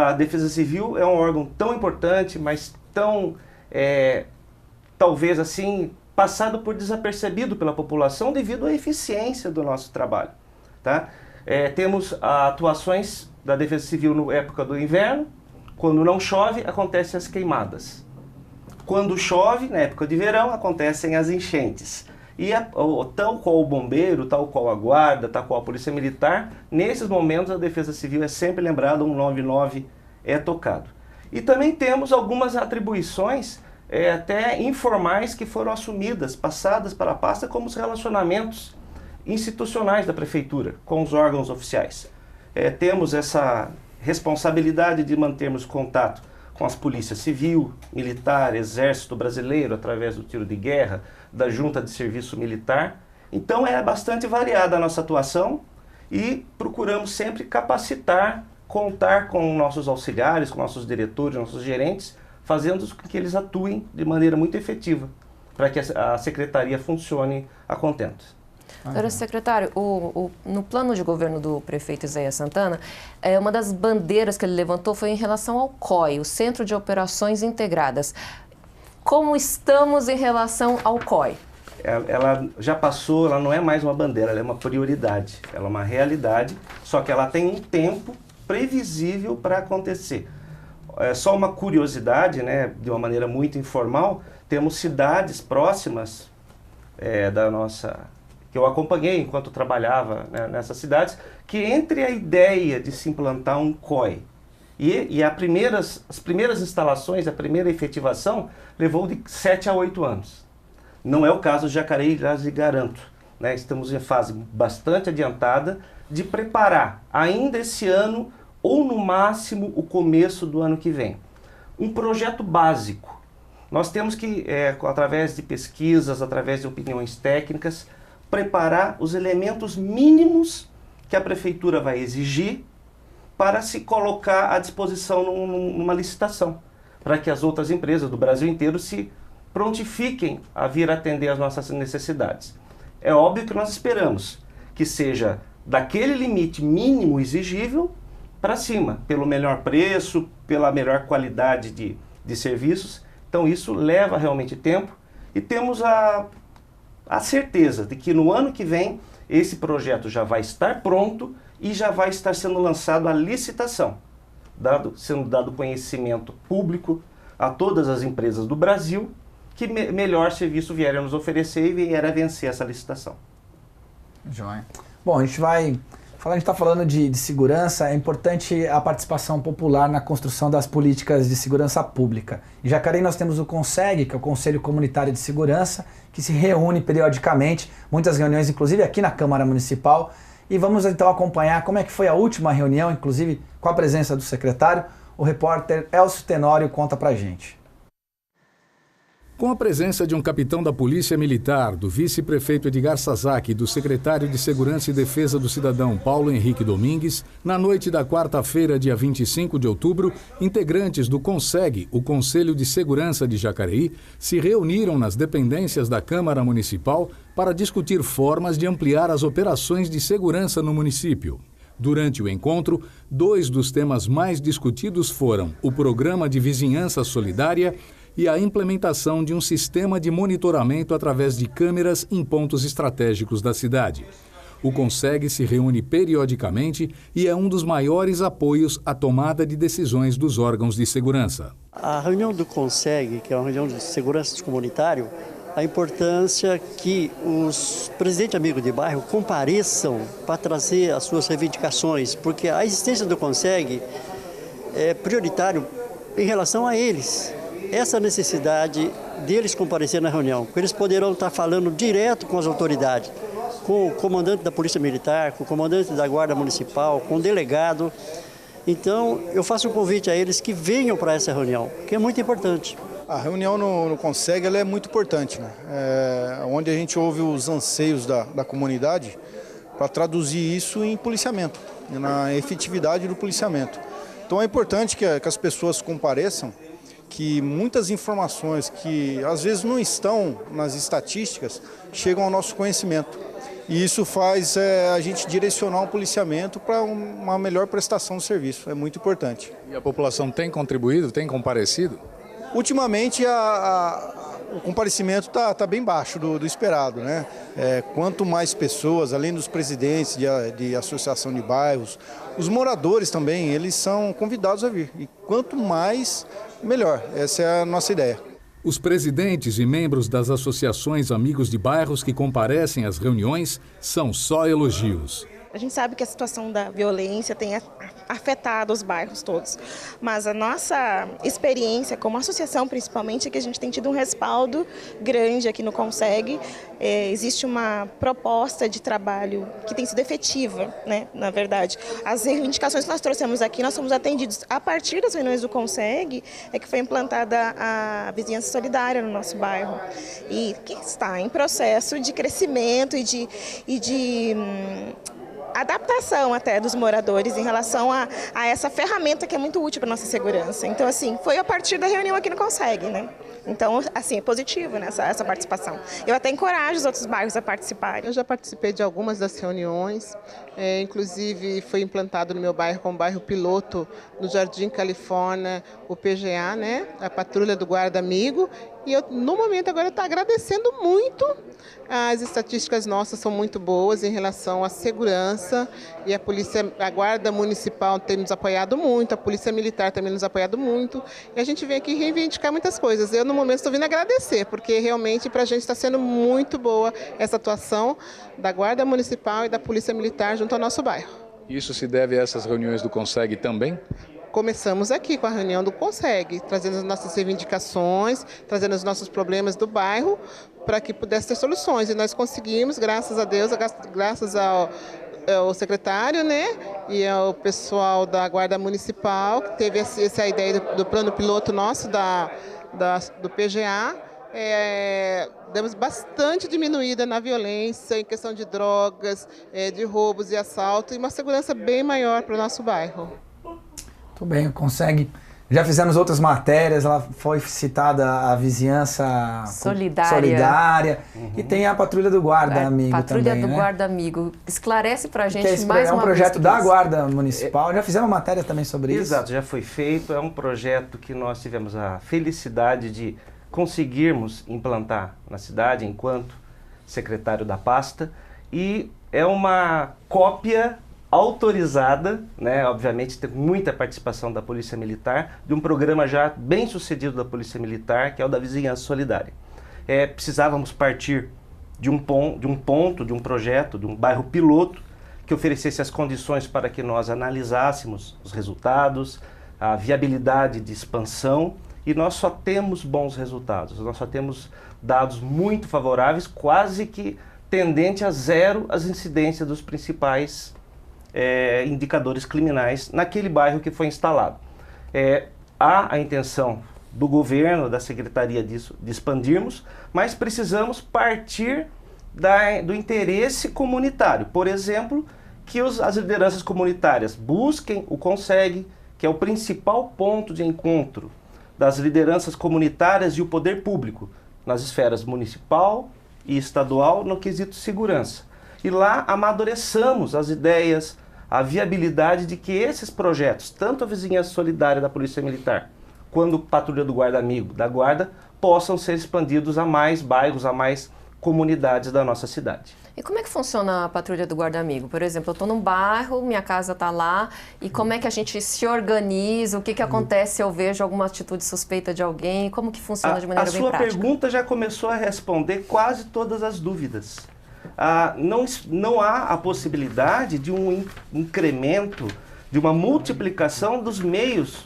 A Defesa Civil é um órgão tão importante, mas tão, talvez assim, passado por desapercebido pela população devido à eficiência do nosso trabalho. Tá? Temos atuações da Defesa Civil na época do inverno. Quando não chove, acontecem as queimadas. Quando chove, na época de verão, acontecem as enchentes. E tal qual o bombeiro, tal qual a guarda, tal qual a polícia militar, nesses momentos a Defesa Civil é sempre lembrada, 199 é tocado. E também temos algumas atribuições até informais que foram assumidas, passadas para a pasta, como os relacionamentos institucionais da prefeitura com os órgãos oficiais. Temos essa responsabilidade de mantermos contato com as polícias civil, militar, exército brasileiro, através do tiro de guerra, da junta de serviço militar. Então é bastante variada a nossa atuação e procuramos sempre capacitar, contar com nossos auxiliares, com nossos diretores, nossos gerentes, fazendo com que eles atuem de maneira muito efetiva, para que a secretaria funcione a contento. Senhor secretário, no plano de governo do prefeito Izaias Santana, uma das bandeiras que ele levantou foi em relação ao COI, o Centro de Operações Integradas. Como estamos em relação ao COI? Ela já passou, ela não é mais uma bandeira, ela é uma prioridade, ela é uma realidade, só que ela tem um tempo previsível para acontecer. Só uma curiosidade, né, de uma maneira muito informal, temos cidades próximas da nossa... que eu acompanhei enquanto trabalhava, né, nessas cidades, que entre a ideia de se implantar um COI e as primeiras instalações, a primeira efetivação, levou de 7 a 8 anos. Não é o caso de Jacareí, já lhe garanto. Né? Estamos em fase bastante adiantada de preparar, ainda esse ano, ou no máximo o começo do ano que vem, um projeto básico. Nós temos que, através de pesquisas, através de opiniões técnicas, preparar os elementos mínimos que a prefeitura vai exigir para se colocar à disposição numa licitação, para que as outras empresas do Brasil inteiro se prontifiquem a vir atender às nossas necessidades. É óbvio que nós esperamos que seja daquele limite mínimo exigível para cima, pelo melhor preço, pela melhor qualidade de serviços. Então isso leva realmente tempo e temos a certeza de que no ano que vem esse projeto já vai estar pronto e já vai estar sendo lançado a licitação, sendo dado conhecimento público a todas as empresas do Brasil que melhor serviço vierem a nos oferecer e vierem a vencer essa licitação. Joia. Bom, a gente está falando de segurança, é importante a participação popular na construção das políticas de segurança pública. Em Jacareí nós temos o CONSEG, que é o Conselho Comunitário de Segurança, que se reúne periodicamente, muitas reuniões, inclusive aqui na Câmara Municipal, E vamos então acompanhar como é que foi a última reunião, inclusive com a presença do secretário. O repórter Elcio Tenório conta pra gente. Com a presença de um capitão da Polícia Militar, do vice-prefeito Edgar Sasaki e do secretário de Segurança e Defesa do Cidadão, Paulo Henrique Domingues, na noite da quarta-feira, dia 25 de outubro, integrantes do CONSEG, o Conselho de Segurança de Jacareí, se reuniram nas dependências da Câmara Municipal para discutir formas de ampliar as operações de segurança no município. Durante o encontro, 2 dos temas mais discutidos foram o Programa de Vizinhança Solidária e a implementação de um sistema de monitoramento através de câmeras em pontos estratégicos da cidade. O CONSEG se reúne periodicamente e é um dos maiores apoios à tomada de decisões dos órgãos de segurança. A reunião do CONSEG, que é uma reunião de segurança comunitário, a importância que os presidentes amigos de bairro compareçam para trazer as suas reivindicações, porque a existência do CONSEG é prioritário em relação a eles. Essa necessidade deles comparecer na reunião, porque eles poderão estar falando direto com as autoridades, com o comandante da Polícia Militar, com o comandante da Guarda Municipal, com o delegado. Então, eu faço um convite a eles que venham para essa reunião, que é muito importante. A reunião no CONSEG ela é muito importante, né? Onde a gente ouve os anseios da comunidade para traduzir isso em policiamento, na efetividade do policiamento. Então é importante que as pessoas compareçam, que muitas informações que às vezes não estão nas estatísticas chegam ao nosso conhecimento. E isso faz a gente direcionar um policiamento para uma melhor prestação de serviço. É muito importante. E a população tem contribuído, tem comparecido? Ultimamente o comparecimento está bem baixo do esperado, né? Quanto mais pessoas, além dos presidentes de associação de bairros, os moradores também, eles são convidados a vir. E quanto mais, melhor. Essa é a nossa ideia. Os presidentes e membros das associações Amigos de Bairros que comparecem às reuniões são só elogios. A gente sabe que a situação da violência tem afetado os bairros todos, mas a nossa experiência como associação, principalmente, é que a gente tem tido um respaldo grande aqui no CONSEG. Existe uma proposta de trabalho que tem sido efetiva, né? Na verdade. As reivindicações que nós trouxemos aqui, nós somos atendidos a partir das reuniões do CONSEG, é que foi implantada a vizinhança solidária no nosso bairro, e que está em processo de crescimento e de adaptação até dos moradores em relação a essa ferramenta que é muito útil para a nossa segurança. Então, assim, foi a partir da reunião aqui no CONSEG, né? Então, assim, é positivo, né, essa participação. Eu até encorajo os outros bairros a participarem. Eu já participei de algumas das reuniões, inclusive foi implantado no meu bairro como bairro piloto, no Jardim Califórnia, o PGA, né, a Patrulha do Guarda Amigo. E eu, no momento agora, estou agradecendo muito. As estatísticas nossas são muito boas em relação à segurança, e a Guarda Municipal tem nos apoiado muito, a Polícia Militar também nos apoiado muito, e a gente vem aqui reivindicar muitas coisas. Eu, no momento, estou vindo agradecer, porque realmente para a gente está sendo muito boa essa atuação da Guarda Municipal e da Polícia Militar junto ao nosso bairro. Isso se deve a essas reuniões do CONSEG também? Começamos aqui com a reunião do CONSEG, trazendo as nossas reivindicações, trazendo os nossos problemas do bairro, para que pudesse ter soluções. E nós conseguimos, graças a Deus, graças ao secretário, né, e ao pessoal da Guarda Municipal, que teve essa ideia do plano piloto nosso do PGA. Demos bastante diminuída na violência, em questão de drogas, de roubos e assalto, e uma segurança bem maior para o nosso bairro. Muito bem, CONSEG. Já fizemos outras matérias, ela foi citada a vizinhança solidária. E tem a Patrulha do Guarda Amigo Patrulha também, do né? Guarda Amigo. Esclarece pra gente mais uma vez. É um projeto da Guarda Municipal. Já fizemos matéria também sobre isso? Exato, já foi feito. É um projeto que nós tivemos a felicidade de conseguirmos implantar na cidade enquanto secretário da pasta. E é uma cópia autorizada, né, obviamente tem muita participação da Polícia Militar, de um programa já bem sucedido da Polícia Militar, que é o da Vizinhança Solidária. Precisávamos partir de um projeto, de um bairro piloto, que oferecesse as condições para que nós analisássemos os resultados, a viabilidade de expansão, e nós só temos bons resultados, nós só temos dados muito favoráveis, quase que tendente a zero as incidências dos principais indicadores criminais naquele bairro que foi instalado. Há a intenção do governo, da secretaria de expandirmos, mas precisamos partir do interesse comunitário. Por exemplo, que as lideranças comunitárias busquem o CONSEG, que é o principal ponto de encontro das lideranças comunitárias e o poder público, nas esferas municipal e estadual, no quesito segurança. E lá amadureçamos as ideias, a viabilidade de que esses projetos, tanto a Vizinhança Solidária da Polícia Militar, quanto a Patrulha do Guarda Amigo da Guarda, possam ser expandidos a mais bairros, a mais comunidades da nossa cidade. E como é que funciona a Patrulha do Guarda Amigo? Por exemplo, eu estou num bairro, minha casa está lá, e como é que a gente se organiza? O que acontece se eu vejo alguma atitude suspeita de alguém? Como que funciona de maneira bem prática? A sua pergunta já começou a responder quase todas as dúvidas. Não há a possibilidade de um incremento, de uma multiplicação dos meios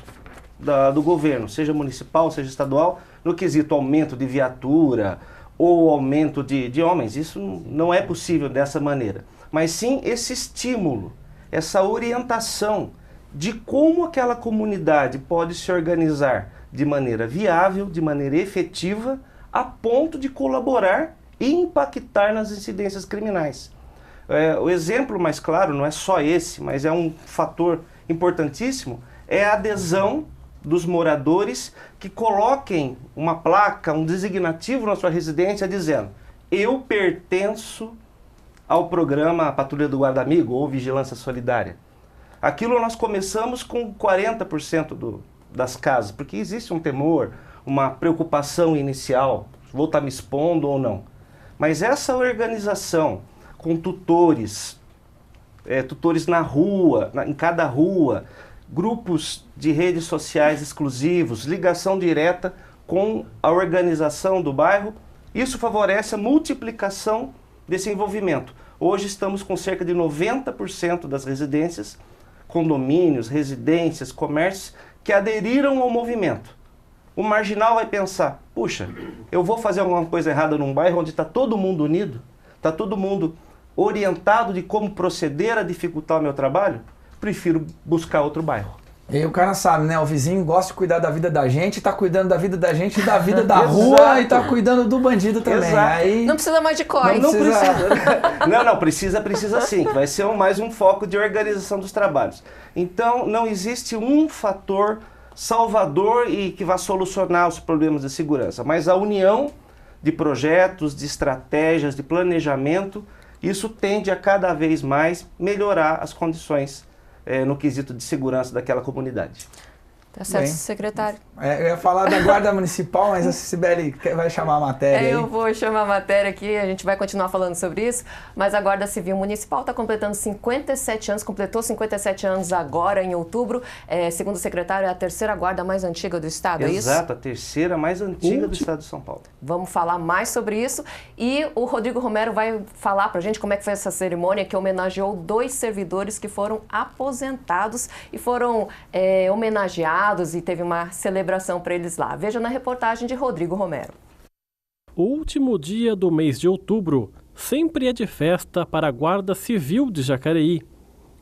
do governo, seja municipal, seja estadual, no quesito aumento de viatura ou aumento de homens. Isso não é possível dessa maneira. Mas sim esse estímulo, essa orientação de como aquela comunidade pode se organizar de maneira viável, de maneira efetiva, a ponto de colaborar e impactar nas incidências criminais. O exemplo mais claro, não é só esse, mas é um fator importantíssimo, é a adesão dos moradores que coloquem uma placa, um designativo na sua residência dizendo: eu pertenço ao programa Patrulha do Guarda Amigo ou Vigilância Solidária. Aquilo nós começamos com 40% das casas, porque existe um temor, uma preocupação inicial, vou estar me expondo ou não. Mas essa organização com tutores na rua, em cada rua, grupos de redes sociais exclusivos, ligação direta com a organização do bairro, isso favorece a multiplicação desse envolvimento. Hoje estamos com cerca de 90% das residências, condomínios, residências, comércios, que aderiram ao movimento. O marginal vai pensar: puxa, eu vou fazer alguma coisa errada num bairro onde está todo mundo unido, está todo mundo orientado de como proceder a dificultar o meu trabalho? Prefiro buscar outro bairro. E aí o cara sabe, né? O vizinho gosta de cuidar da vida da gente, tá cuidando da vida da gente, da vida da rua e tá cuidando do bandido também. Aí... Não precisa mais de COI. Não precisa. Precisa sim. Vai ser mais um foco de organização dos trabalhos. Então, não existe um fator salvador e que vai solucionar os problemas de segurança, mas a união de projetos, de estratégias, de planejamento, isso tende a cada vez mais melhorar as condições no quesito de segurança daquela comunidade. Tá certo, secretário. Eu ia falar da Guarda Municipal, mas a Cibele vai chamar a matéria aí. Eu vou chamar a matéria aqui, a gente vai continuar falando sobre isso, mas a Guarda Civil Municipal está completando 57 anos, completou 57 anos agora em outubro. Segundo o secretário, é a terceira guarda mais antiga do estado, é isso? Exato, a terceira mais antiga do estado de São Paulo. Vamos falar mais sobre isso e o Rodrigo Romero vai falar pra gente como é que foi essa cerimônia que homenageou 2 servidores que foram aposentados e foram homenageados e teve uma celebração para eles lá. Veja na reportagem de Rodrigo Romero. O último dia do mês de outubro sempre é de festa para a Guarda Civil de Jacareí.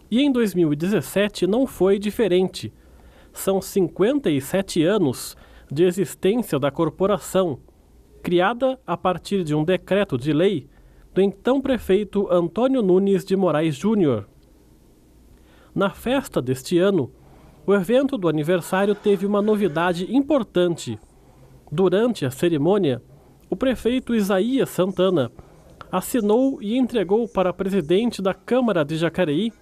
E em 2017 não foi diferente. São 57 anos de existência da corporação, criada a partir de um decreto de lei do então prefeito Antônio Nunes de Moraes Júnior. Na festa deste ano, o evento do aniversário teve uma novidade importante. Durante a cerimônia, o prefeito Isaías Santana assinou e entregou para a presidente da Câmara de Jacareí,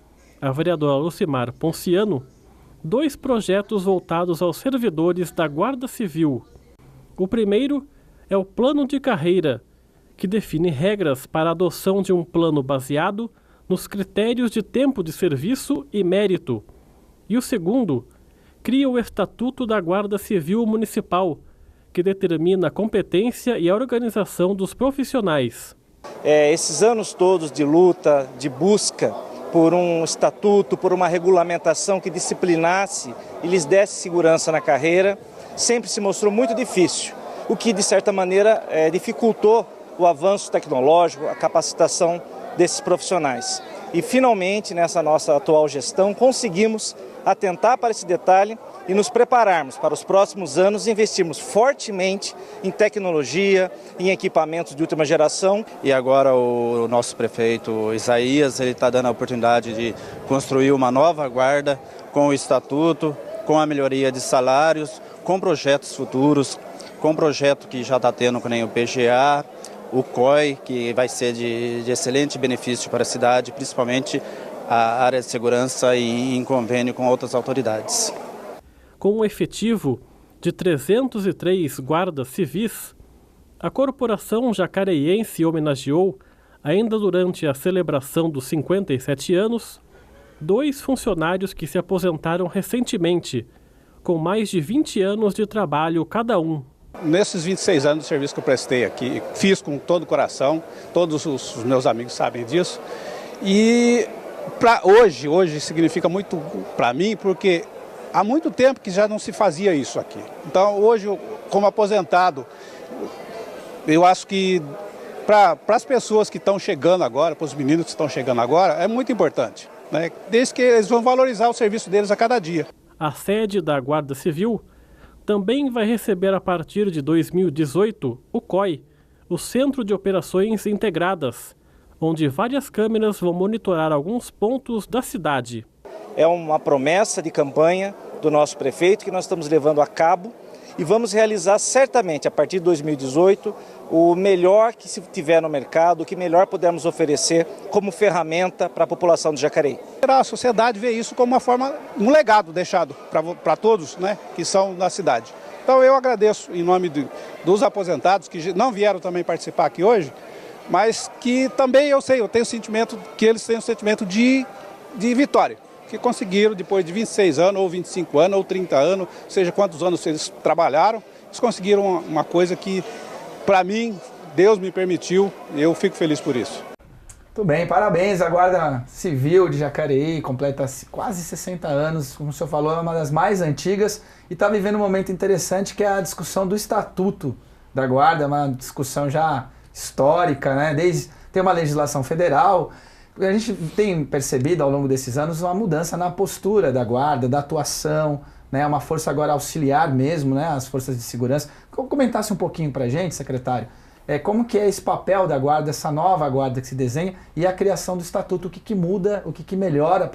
a vereadora Lucimar Ponciano, 2 projetos voltados aos servidores da Guarda Civil. O primeiro é o Plano de Carreira, que define regras para a adoção de um plano baseado nos critérios de tempo de serviço e mérito. E o segundo cria o Estatuto da Guarda Civil Municipal, que determina a competência e a organização dos profissionais. Esses anos todos de luta, de busca por um estatuto, por uma regulamentação que disciplinasse e lhes desse segurança na carreira, sempre se mostrou muito difícil, o que de certa maneira dificultou o avanço tecnológico, a capacitação desses profissionais. E finalmente, nessa nossa atual gestão, conseguimos atentar para esse detalhe e nos prepararmos para os próximos anos, investirmos fortemente em tecnologia, em equipamentos de última geração. E agora o nosso prefeito Isaías, ele está dando a oportunidade de construir uma nova guarda com o estatuto, com a melhoria de salários, com projetos futuros, com projeto que já está tendo com o PGA, o COI, que vai ser de excelente benefício para a cidade, principalmente a área de segurança em convênio com outras autoridades. Com um efetivo de 303 guardas civis, a corporação jacareiense homenageou, ainda durante a celebração dos 57 anos, 2 funcionários que se aposentaram recentemente, com mais de 20 anos de trabalho cada um. Nesses 26 anos de serviço que eu prestei aqui, fiz com todo o coração, todos os meus amigos sabem disso. E hoje significa muito para mim, porque há muito tempo que já não se fazia isso aqui. Então hoje, como aposentado, eu acho que para as pessoas que estão chegando agora, para os meninos que estão chegando agora, é muito importante, né? Desde que eles vão valorizar o serviço deles a cada dia. A sede da Guarda Civil também vai receber a partir de 2018 o COI, o Centro de Operações Integradas, onde várias câmeras vão monitorar alguns pontos da cidade. É uma promessa de campanha do nosso prefeito que nós estamos levando a cabo e vamos realizar certamente a partir de 2018 o melhor que se tiver no mercado, o que melhor pudermos oferecer como ferramenta para a população de Jacareí. A sociedade vê isso como um legado deixado para todos, né, que são da cidade. Então eu agradeço em nome dos aposentados que não vieram também participar aqui hoje, mas que também eu tenho o sentimento que eles têm um sentimento de vitória, que conseguiram depois de 26 anos, ou 25 anos, ou 30 anos, seja quantos anos eles trabalharam, eles conseguiram uma coisa que, para mim, Deus me permitiu e eu fico feliz por isso. Muito bem, parabéns. A Guarda Civil de Jacareí completa quase 60 anos, como o senhor falou, é uma das mais antigas e está vivendo um momento interessante que é a discussão do Estatuto da Guarda, uma discussão já histórica, né? Tem uma legislação federal. A gente tem percebido ao longo desses anos uma mudança na postura da Guarda, da atuação, né? Uma força agora auxiliar mesmo, né? As forças de segurança. Comentasse um pouquinho para a gente, secretário, como que é esse papel da Guarda, essa nova Guarda que se desenha e a criação do Estatuto, o que muda, o que melhora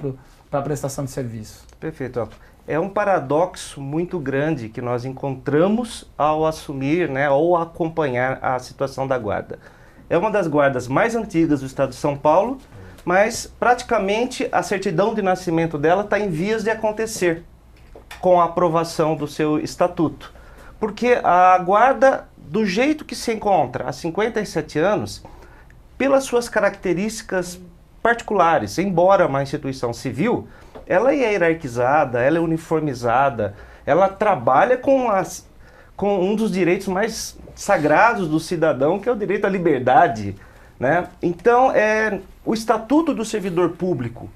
para a prestação de serviço. Perfeito. É um paradoxo muito grande que nós encontramos ao assumir, né, ou acompanhar a situação da Guarda. É uma das guardas mais antigas do estado de São Paulo, mas praticamente a certidão de nascimento dela está em vias de acontecer com a aprovação do seu estatuto. Porque a Guarda, do jeito que se encontra há 57 anos, pelas suas características particulares, embora uma instituição civil, ela é hierarquizada, ela é uniformizada, ela trabalha com um dos direitos mais sagrados do cidadão, que é o direito à liberdade, né? Então, o Estatuto do Servidor Público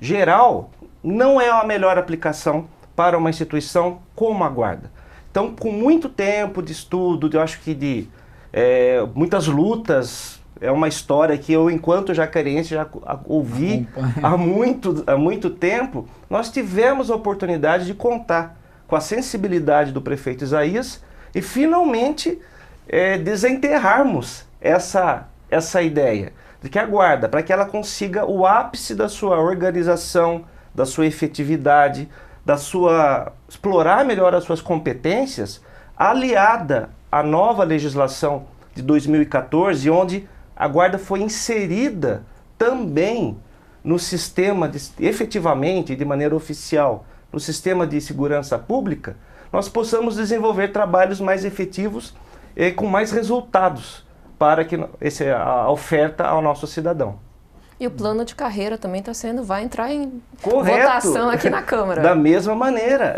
geral não é a melhor aplicação para uma instituição como a Guarda. Então, com muito tempo de estudo, eu acho que de muitas lutas, é uma história que eu, enquanto jacareiense, já ouvi há muito tempo, nós tivemos a oportunidade de contar com a sensibilidade do prefeito Isaías e, finalmente, desenterrarmos essa ideia de que a Guarda, para que ela consiga o ápice da sua organização, da sua efetividade, explorar melhor as suas competências, aliada à nova legislação de 2014, onde a Guarda foi inserida também no sistema, efetivamente, de maneira oficial, no sistema de segurança pública, nós possamos desenvolver trabalhos mais efetivos e com mais resultados para a oferta ao nosso cidadão. E o plano de carreira também vai entrar em Correto. Votação aqui na Câmara. Da mesma maneira,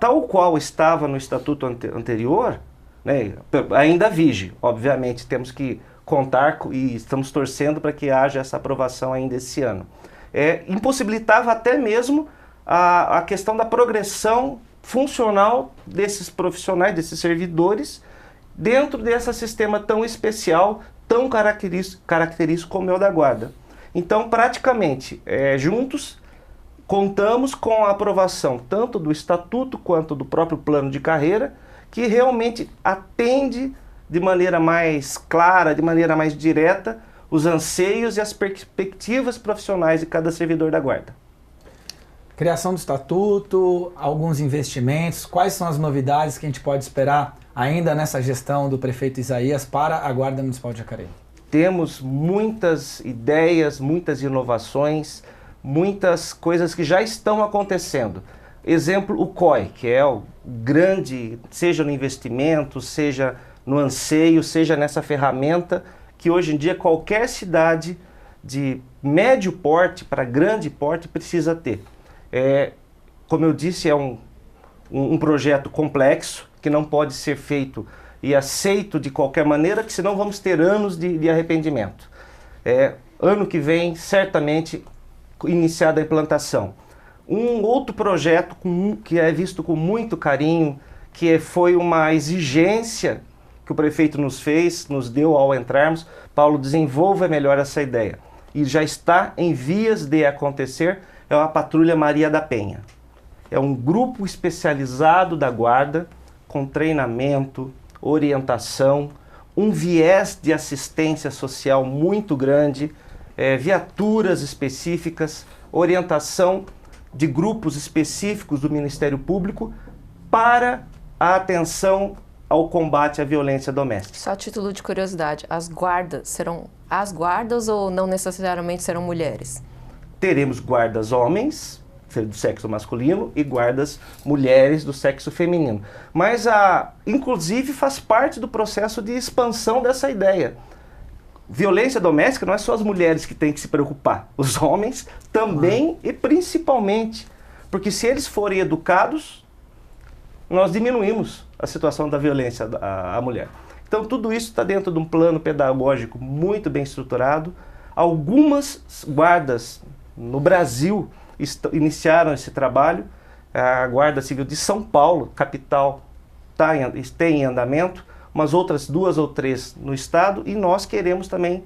tal qual estava no estatuto anterior, né, ainda vige. Obviamente, temos que contar e estamos torcendo para que haja essa aprovação ainda esse ano. Impossibilitava até mesmo a questão da progressão funcional desses profissionais, desses servidores, dentro desse sistema tão especial, tão característico como é o da Guarda. Então, praticamente, juntos, contamos com a aprovação tanto do Estatuto quanto do próprio plano de carreira, que realmente atende de maneira mais clara, de maneira mais direta, os anseios e as perspectivas profissionais de cada servidor da Guarda. Criação do Estatuto, alguns investimentos, quais são as novidades que a gente pode esperar ainda nessa gestão do prefeito Isaías para a Guarda Municipal de Jacareí? Temos muitas ideias, muitas inovações, muitas coisas que já estão acontecendo. Exemplo, o COI, que é o grande, seja no investimento, seja no anseio, seja nessa ferramenta que hoje em dia qualquer cidade de médio porte para grande porte precisa ter. Como eu disse, é um projeto complexo que não pode ser feito e aceito de qualquer maneira, que senão vamos ter anos de arrependimento. Ano que vem, certamente, iniciada a implantação. Um outro projeto que é visto com muito carinho, que foi uma exigência que o prefeito nos deu ao entrarmos. Paulo, desenvolva melhor essa ideia. E já está em vias de acontecer, é a Patrulha Maria da Penha. É um grupo especializado da Guarda, com treinamento, orientação, um viés de assistência social muito grande, viaturas específicas, orientação de grupos específicos do Ministério Público para a atenção ao combate à violência doméstica. Só a título de curiosidade, as guardas serão as guardas ou não necessariamente serão mulheres? Teremos guardas homens, do sexo masculino, e guardas mulheres do sexo feminino. Mas, inclusive, faz parte do processo de expansão dessa ideia. Violência doméstica não é só as mulheres que têm que se preocupar, os homens também e principalmente, porque se eles forem educados, nós diminuímos a situação da violência à mulher. Então tudo isso está dentro de um plano pedagógico muito bem estruturado. Algumas guardas no Brasil iniciaram esse trabalho. A Guarda Civil de São Paulo, capital, tem em andamento, umas outras 2 ou 3 no estado, e nós queremos também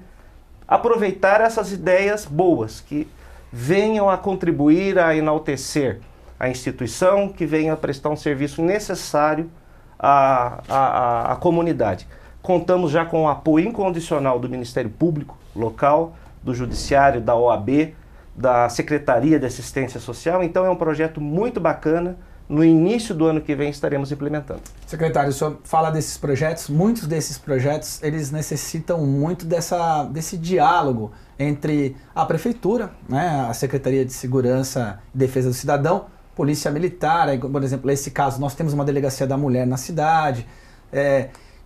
aproveitar essas ideias boas que venham a contribuir a enaltecer a instituição, que venha a prestar um serviço necessário à comunidade. Contamos já com o apoio incondicional do Ministério Público local, do Judiciário, da OAB, da Secretaria de Assistência Social, então é um projeto muito bacana. No início do ano que vem estaremos implementando. Secretário, o senhor fala desses projetos, muitos desses projetos, eles necessitam muito desse diálogo entre a Prefeitura, né, a Secretaria de Segurança e Defesa do Cidadão, Polícia Militar, por exemplo, nesse caso nós temos uma Delegacia da Mulher na cidade.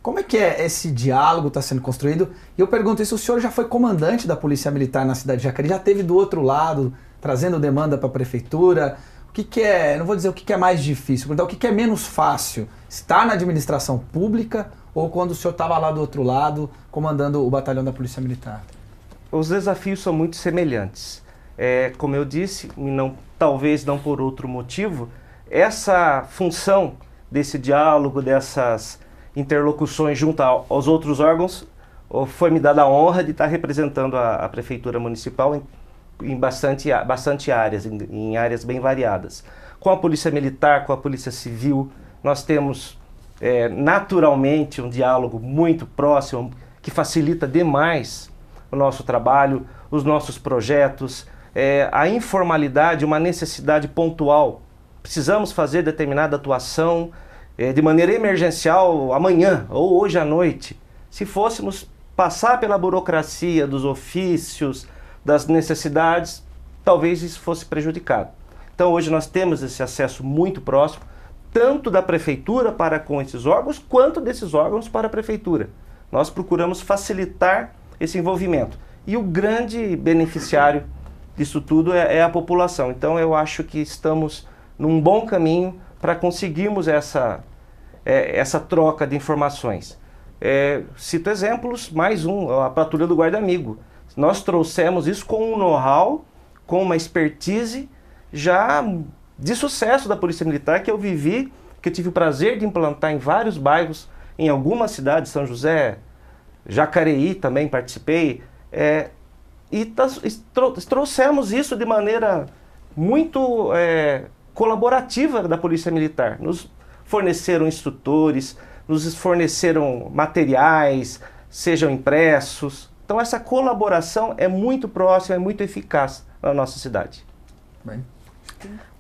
Como é que esse diálogo está sendo construído? E eu pergunto isso, o senhor já foi comandante da Polícia Militar na cidade de Jacareí, já esteve do outro lado, trazendo demanda para a Prefeitura. O que é, não vou dizer o que é mais difícil, vou perguntar o que é menos fácil, estar na administração pública ou quando o senhor estava lá do outro lado, comandando o batalhão da Polícia Militar? Os desafios são muito semelhantes. Como eu disse, talvez não por outro motivo, essa função desse diálogo, dessas interlocuções junto aos outros órgãos, foi me dada a honra de estar representando a Prefeitura Municipal em bastante áreas, em áreas bem variadas. Com a Polícia Militar, com a Polícia Civil, nós temos naturalmente um diálogo muito próximo, que facilita demais o nosso trabalho, os nossos projetos, a informalidade, uma necessidade pontual. Precisamos fazer determinada atuação de maneira emergencial amanhã ou hoje à noite. Se fôssemos passar pela burocracia dos ofícios, das necessidades, talvez isso fosse prejudicado. Então hoje nós temos esse acesso muito próximo, tanto da Prefeitura para com esses órgãos, quanto desses órgãos para a Prefeitura. Nós procuramos facilitar esse envolvimento. E o grande beneficiário disso tudo é a população. Então eu acho que estamos num bom caminho para conseguirmos essa troca de informações. Cito exemplos, mais a Patrulha do Guarda Amigo. Nós trouxemos isso com um know-how, com uma expertise já de sucesso da Polícia Militar que eu vivi, que eu tive o prazer de implantar em vários bairros em algumas cidades, São José, Jacareí também participei, e trouxemos isso de maneira muito colaborativa da Polícia Militar. Nos forneceram instrutores, nos forneceram materiais, sejam impressos. Então essa colaboração é muito próxima, é muito eficaz na nossa cidade.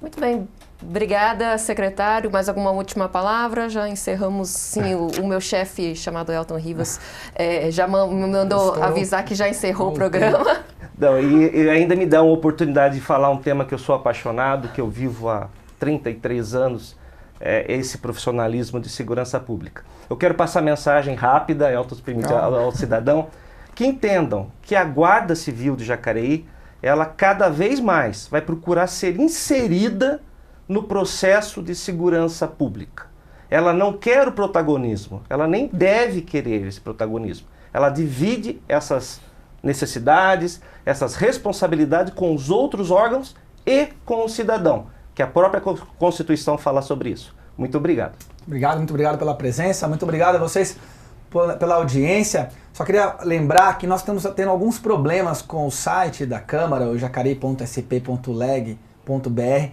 Muito bem. Obrigada, secretário. Mais alguma última palavra? Já encerramos, sim. O meu chefe, chamado Elton Rivas, já me mandou avisar que já encerrou o programa. Não, e ainda me dá uma oportunidade de falar um tema que eu sou apaixonado, que eu vivo há 33 anos, esse profissionalismo de segurança pública. Eu quero passar mensagem rápida, Elton, se permite, ao cidadão, que entendam que a Guarda Civil de Jacareí, ela cada vez mais vai procurar ser inserida no processo de segurança pública. Ela não quer o protagonismo, ela nem deve querer esse protagonismo. Ela divide essas necessidades, essas responsabilidades com os outros órgãos e com o cidadão, que a própria Constituição fala sobre isso. Muito obrigado. Muito obrigado pela presença, muito obrigado a vocês pela audiência. Só queria lembrar que nós estamos tendo alguns problemas com o site da Câmara, o jacareí.sp.leg.br,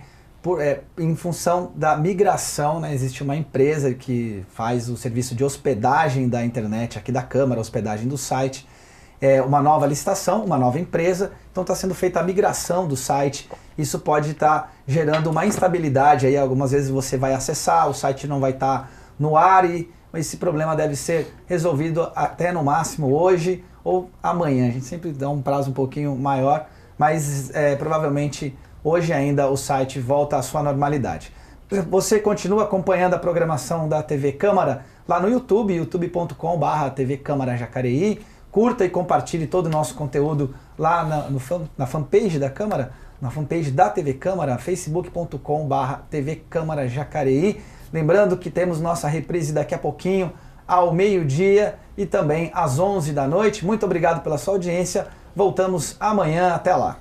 em função da migração, né? Existe uma empresa que faz o serviço de hospedagem da internet aqui da Câmara, hospedagem do site, uma nova licitação, uma nova empresa, então está sendo feita a migração do site. Isso pode estar gerando uma instabilidade, aí algumas vezes você vai acessar, o site não vai estar no ar e esse problema deve ser resolvido até no máximo hoje ou amanhã. A gente sempre dá um prazo um pouquinho maior, mas provavelmente hoje ainda o site volta à sua normalidade. Você continua acompanhando a programação da TV Câmara lá no YouTube, youtube.com/TV Câmara Jacareí. Curta e compartilhe todo o nosso conteúdo lá na fanpage da Câmara, na fanpage da TV Câmara, facebook.com/TV Câmara Jacareí. Lembrando que temos nossa reprise daqui a pouquinho, ao meio-dia e também às 11 da noite. Muito obrigado pela sua audiência. Voltamos amanhã. Até lá.